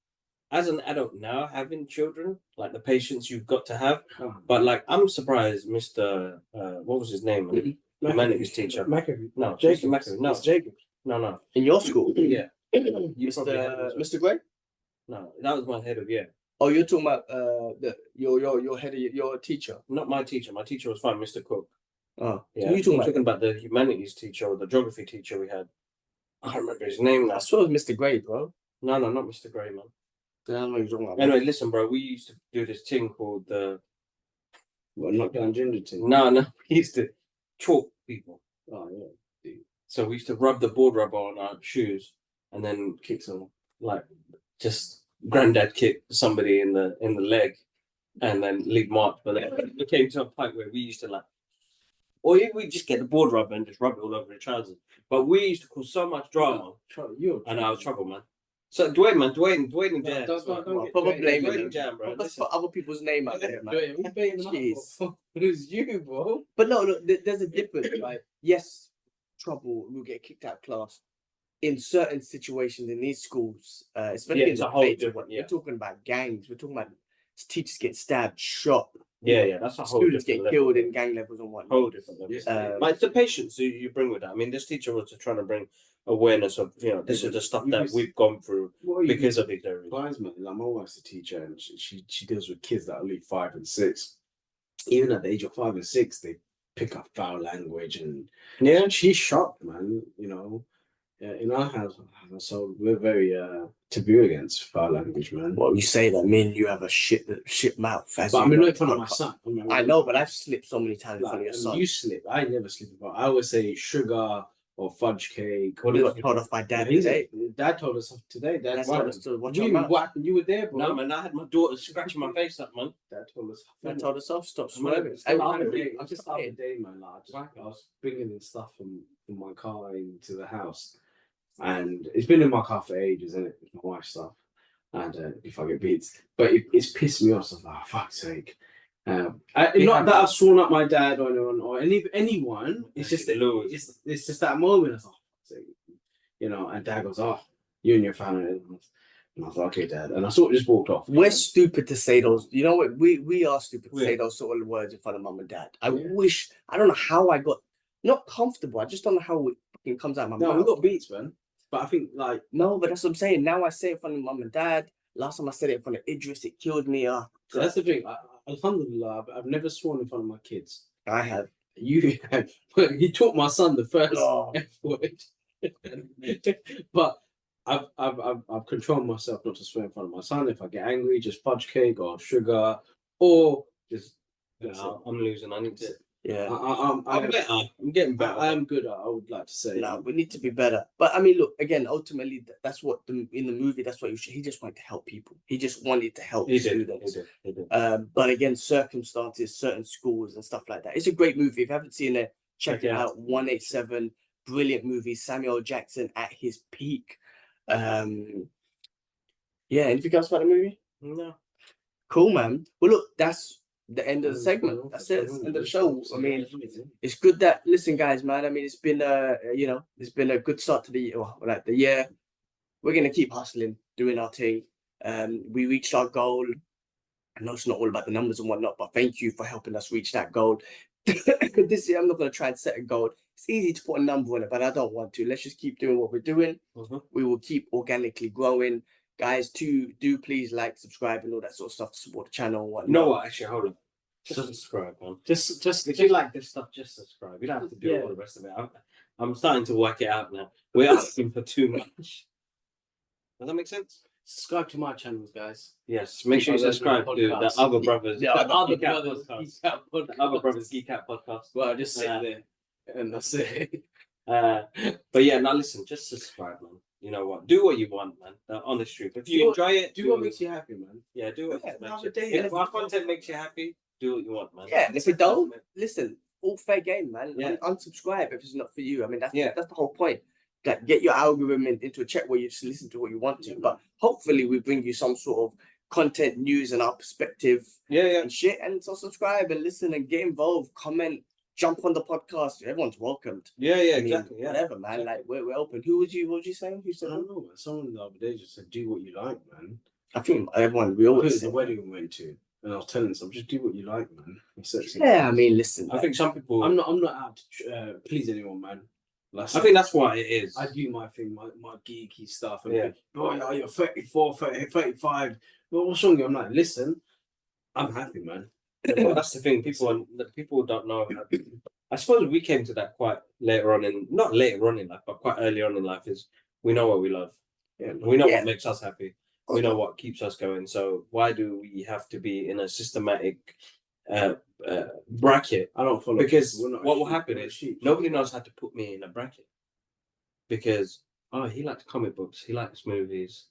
as an adult now, having children, like the patience you've got to have. But like, I'm surprised, Mr. What was his name? Humanities teacher. McAfee. No, Jacob. Mr. McAfee. No, Jacob. No. In your school? Yeah. Mr. Gray? No, that was my head of year. Oh, you're talking about your head of your teacher? Not my teacher. My teacher was fine, Mr. Cook. Oh, yeah. So you're talking about the humanities teacher or the geography teacher we had. I can't remember his name now. I swear it was Mr. Gray, bro. No, not Mr. Gray, man. I don't know what you're talking about. Anyway, listen, bro. We used to do this thing called the. Not down ginger thing. No. We used to chalk people. Oh yeah. So we used to rub the board rubber on our shoes and then kick some, like, just granddad kick somebody in the leg and then leave marks. But then it came to a point where we used to like or if we just get the board rubber and just rub it all over the trousers. But we used to cause so much drama. And I was trouble, man. So Dwayne and Jan. Don't Probably blaming Dwayne them. and Jan, bro. Let's put other people's name out there, man. Jeez. It was you, bro. But no, look, there's a difference, right? Yes, trouble will get kicked out of class in certain situations in these schools, especially Yeah, in it's the a whole States. different- We're talking about gangs. We're talking about teachers get stabbed, shot. Yeah, that's a whole Students get different killed level. in gang levels and whatnot. Whole different level. Um, Like the patience you bring with that. I mean, this teacher was trying to bring awareness of, this is the stuff that we've gone through because of these areas. Guys, man, like my wife's a teacher, and she deals with kids that are only 5 and 6. Even at the age of 5 and 6, they pick up foul language, and she's shocked, man. In our house, so we're very taboo against foul language, man. Well, you say that, you have a shit mouth. But I mean, not in front of my son. I know, but I've slipped so many times in front of your son. You slip. I never slip. I always say sugar or fudge cake. What got told off by dad today? Dad told us today. Dad told us to watch our You mouth. whacked. You were there, bro. No, man, I had my daughter scratching my face up, man. Dad told us. Dad told us off. Stop I'm swearing. just the other day, man. Like, I was bringing in stuff from my car into the house, and it's been in my car for ages, isn't it? It's my wife's stuff, and if I get beats, but it's pissed me off. So I was like, oh, fuck's sake. Not that I've sworn at my dad or anyone. It's just it's just that moment. I was like, and Dad goes, "Oh, you and your family." And I was like, "Okay, Dad," and I sort of just walked off. We're stupid to say those. You know what? We are stupid to say those sort of words in front of mum and dad. I don't know how I got not comfortable. I just don't know how it fucking comes out of my mouth. No, we got beats, man. But I think no, but that's what I'm saying. Now I say it in front of mum and dad. Last time I said it in front of Idris, it killed me. So that's the thing. Alhamdulillah, I've never sworn in front of my kids. I have. You have. He taught my son the first F word. But I've controlled myself not to swear in front of my son. If I get angry, just fudge cake or sugar, or just. I'm losing. I need to. Yeah, I'm better. I'm getting better. I'm good. I would like to say. No, we need to be better. But I mean, look again. Ultimately, that's what in the movie. That's what he just wanted to help people. He just wanted to help students. He did. But again, circumstances, certain schools and stuff like that. It's a great movie. If you haven't seen it, check it out. 187, brilliant movie. Samuel Jackson at his peak. Anything else about the movie? No. Cool, man. Well, look, that's the end of the segment. That's it. It's the end of the show. I mean, it's good that listen, guys, man. I mean, it's been it's been a good start to the year. Like the year, we're gonna keep hustling, doing our thing. We reached our goal. I know it's not all about the numbers and whatnot, but thank you for helping us reach that goal. This year, I'm not gonna try and set a goal. It's easy to put a number on it, but I don't want to. Let's just keep doing what we're doing. We will keep organically growing. Guys, do please like, subscribe, and all that sort of stuff to support the channel and whatnot. You know what? Actually, hold on. Just subscribe, man. Just if you like this stuff, just subscribe. You don't have to do all the rest of it. I'm starting to work it out now. We're asking for too much. Does that make sense? Subscribe to my channels, guys. Yes, make sure you subscribe to the Other Brothers. The Other Brothers Geekout podcast. The Other Brothers Geekout podcast. Well, I just sit there and that's it. But yeah, now listen, just subscribe, man. You know what? Do what you want, man. The honest truth. If you enjoy it, do what makes you happy, man. Yeah, do what makes you happy. Yeah, if our content makes you happy, do what you want, man. Yeah, and if it don't, listen, all fair game, man. Yeah. Unsubscribe if it's not for you. I mean, that's the whole point. Like, get your algorithm into a check where you just listen to what you want to. But hopefully, we bring you some sort of content, news, and our perspective. And shit. And so subscribe and listen and get involved. Comment. Jump on the podcast. Everyone's welcomed. Exactly. Whatever, man. Exactly. Like we're open. What was you saying? Who said? I don't know, man. Someone the other day just said, "Do what you like, man." I think everyone. We always the wedding we went to, and I was telling them, "Just do what you like, man." I mean, listen. I think some people. I'm not out to please anyone, man. I think that's what it is. I do my thing, my geeky stuff. And you're 34, 35. Well, what's wrong with you? I'm like, listen, I'm happy, man. Well, that's the thing. People don't know. I suppose we came to that quite not later on in life, but quite early on in life. Is we know what we love. We know what makes us happy. We know what keeps us going. So why do we have to be in a systematic bracket? I don't follow. Because what will happen is nobody knows how to put me in a bracket. Because he likes comic books. He likes movies.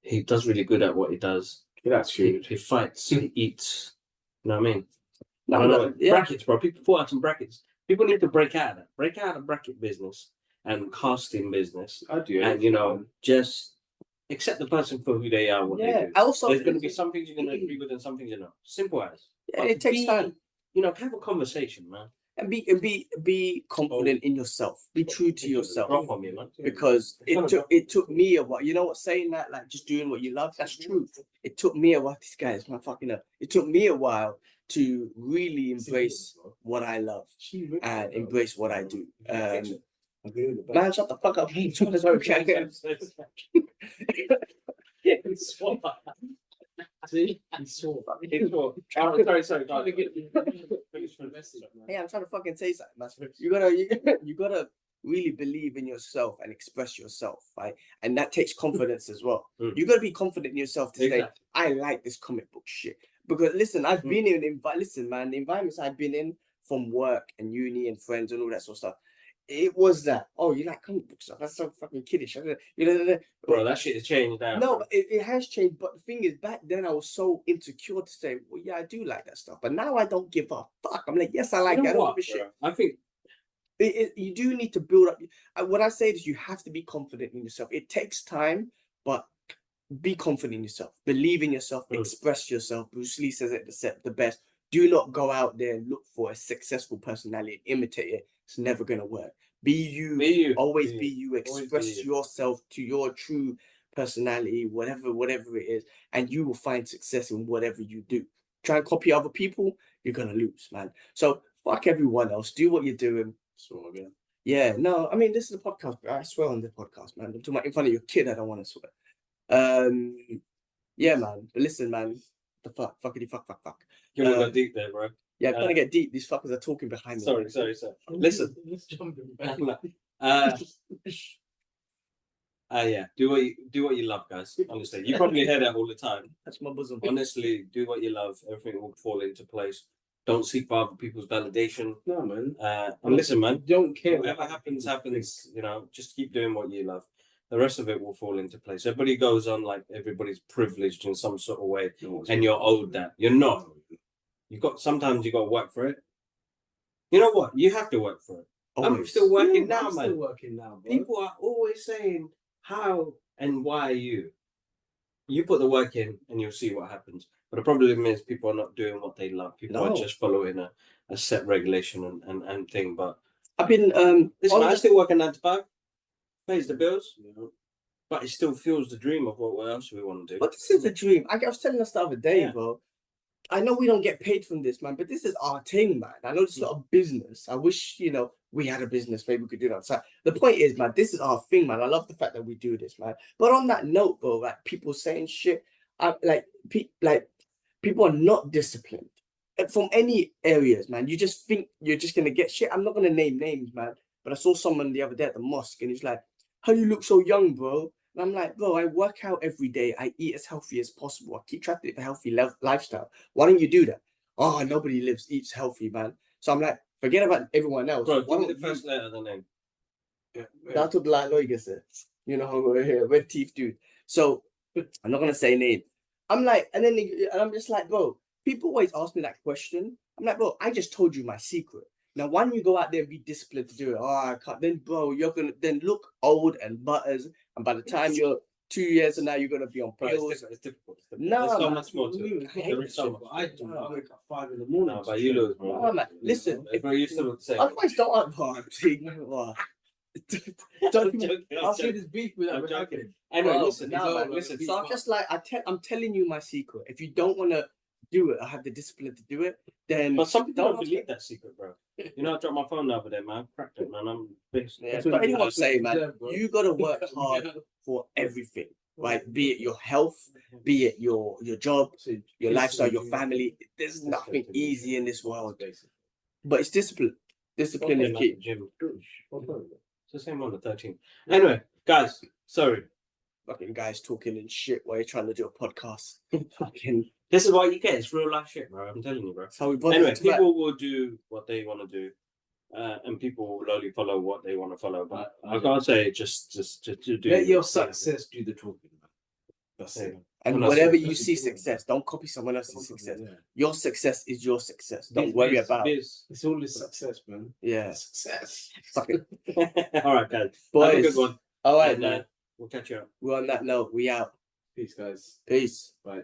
He does really good at what he does. He likes food. He fights. He eats. You know what I mean? Brackets, bro. People put out some brackets. People need to break out of bracket business and casting business, I do. and you know, just accept the person for who they are, what they do. Also, There's going to be some things you're going to agree with and some things you're not. Simple as. yeah, But it takes time. You know, have a conversation, man. And be confident in yourself. Be true to yourself. Drop on me, man. Because it took me a while. You know what? Saying that, like just doing what you love, that's true. It took me a while. This guy is my fucking up. It took me a while to really embrace what I love and embrace what I do. Man, shut the fuck up. See, he saw. Sorry. Yeah, I'm trying to fucking say something, man. You gotta really believe in yourself and express yourself, right? And that takes confidence as well. You gotta be confident in yourself to say, I like this comic book shit. Because listen, I've been in listen, man, the environments I've been in from work and uni and friends and all that sort of stuff. It was that, oh, you like comic book stuff? That's so fucking kiddish. You know, bro, that shit has changed now. No, it has changed. But the thing is, back then I was so insecure to say, well, yeah, I do like that stuff. But now I don't give a fuck. I'm like, yes, I like that. I don't give a shit. I think you do need to build up. What I say is, you have to be confident in yourself. It takes time, but be confident in yourself. Believe in yourself. Express yourself. Bruce Lee says it the best. Do not go out there and look for a successful personality and imitate it. It's never gonna work. Be you. Always be you. Express yourself to your true personality, whatever it is, and you will find success in whatever you do. Try and copy other people, you're gonna lose, man. So fuck everyone else. Do what you're doing. Yeah, no, I mean, this is a podcast. I swear on the podcast, man. I'm talking about in front of your kid. I don't want to swear. Yeah, man. But listen, man. The fuckity fuck. You're gonna go deep there, bro. Yeah, I'm gonna get deep. These fuckers are talking behind me. Sorry. Listen. Yeah. Do what you love, guys. Honestly, you probably hear that all the time. That's my bosom. Honestly, do what you love. Everything will fall into place. Don't seek for other people's validation. No, man. And listen, man. Don't care. Whatever happens. You know, just keep doing what you love. The rest of it will fall into place. Everybody goes on like everybody's privileged in some sort of way, and you're owed that. You're not. Sometimes you got to work for it. You know what? You have to work for it. I'm still working now, man. Bro. People are always saying, how and why you? You put the work in and you'll see what happens. But the problem is people are not doing what they love. People are just following a set regulation and thing. But I've been listen, I still work 9 to 5, pays the bills, but it still fuels the dream of what else we want to do. But this is the dream. I was telling us the other day, bro. I know we don't get paid from this, man, but this is our thing, man. I know it's not a business. I wish, we had a business. Maybe we could do that outside. The point is, man, this is our thing, man. I love the fact that we do this, man. But on that note, bro, like people saying shit, people are not disciplined from any areas, man. You just think you're just gonna get shit. I'm not gonna name names, man. But I saw someone the other day at the mosque, and he's like, "How do you look so young, bro?" And I'm like, bro, I work out every day. I eat as healthy as possible. I keep trying to live a healthy lifestyle. Why don't you do that? Oh, nobody eats healthy, man. So I'm like, forget about everyone else. Bro, give me the first letter of the name. That's what Loiga said. You know how we're here, red teeth dude. So I'm not gonna say name. I'm like, and I'm just like, bro, people always ask me that question. I'm like, bro, I just told you my secret. Now, why don't you go out there and be disciplined to do it? Oh, I can't. Then, bro, you're gonna then look old and butters, and by the time you're 2 years from now, you're gonna be on pills. It's difficult. No, there's so much more to it. There is so much. I do. I wake up 5 in the morning. No, but you lose, bro. No, listen, Bro, you still look the same. otherwise don't. I'll see this beef with that. Joking. Anyway, listen. Listen. So I'm just like, I'm telling you my secret. If you don't want to do it, I have the discipline to do it. Then, but some people don't believe that secret, bro. You know, I dropped my phone the other day, man. Cracked it, man. I'm pissed. Yeah, but anyone I'm saying, man, you gotta work hard for everything, right? Be it your health, be it your job, your lifestyle, your family. There's nothing easy in this world, but it's discipline. Discipline is key. It's the same on the 13th. Anyway, guys, sorry. Fucking guys talking and shit while you're trying to do a podcast. Fucking. This is what you get. It's real life shit, bro. I'm telling you, bro. So anyway, people will do what they want to do, and people will only follow what they want to follow. But I can't say just to do. Let your success do the talking. Man. That's it. And Well, that's whenever what- you that's see important. success, don't copy someone else's success. Yeah. Your success is your success. Don't worry about. It's all this success, man. Yeah. Success. Fuck it. All right, guys. Have a Boys. good one. All right, And, man. we'll catch you up. We're on that note. We out. Peace, guys. Peace. Bye.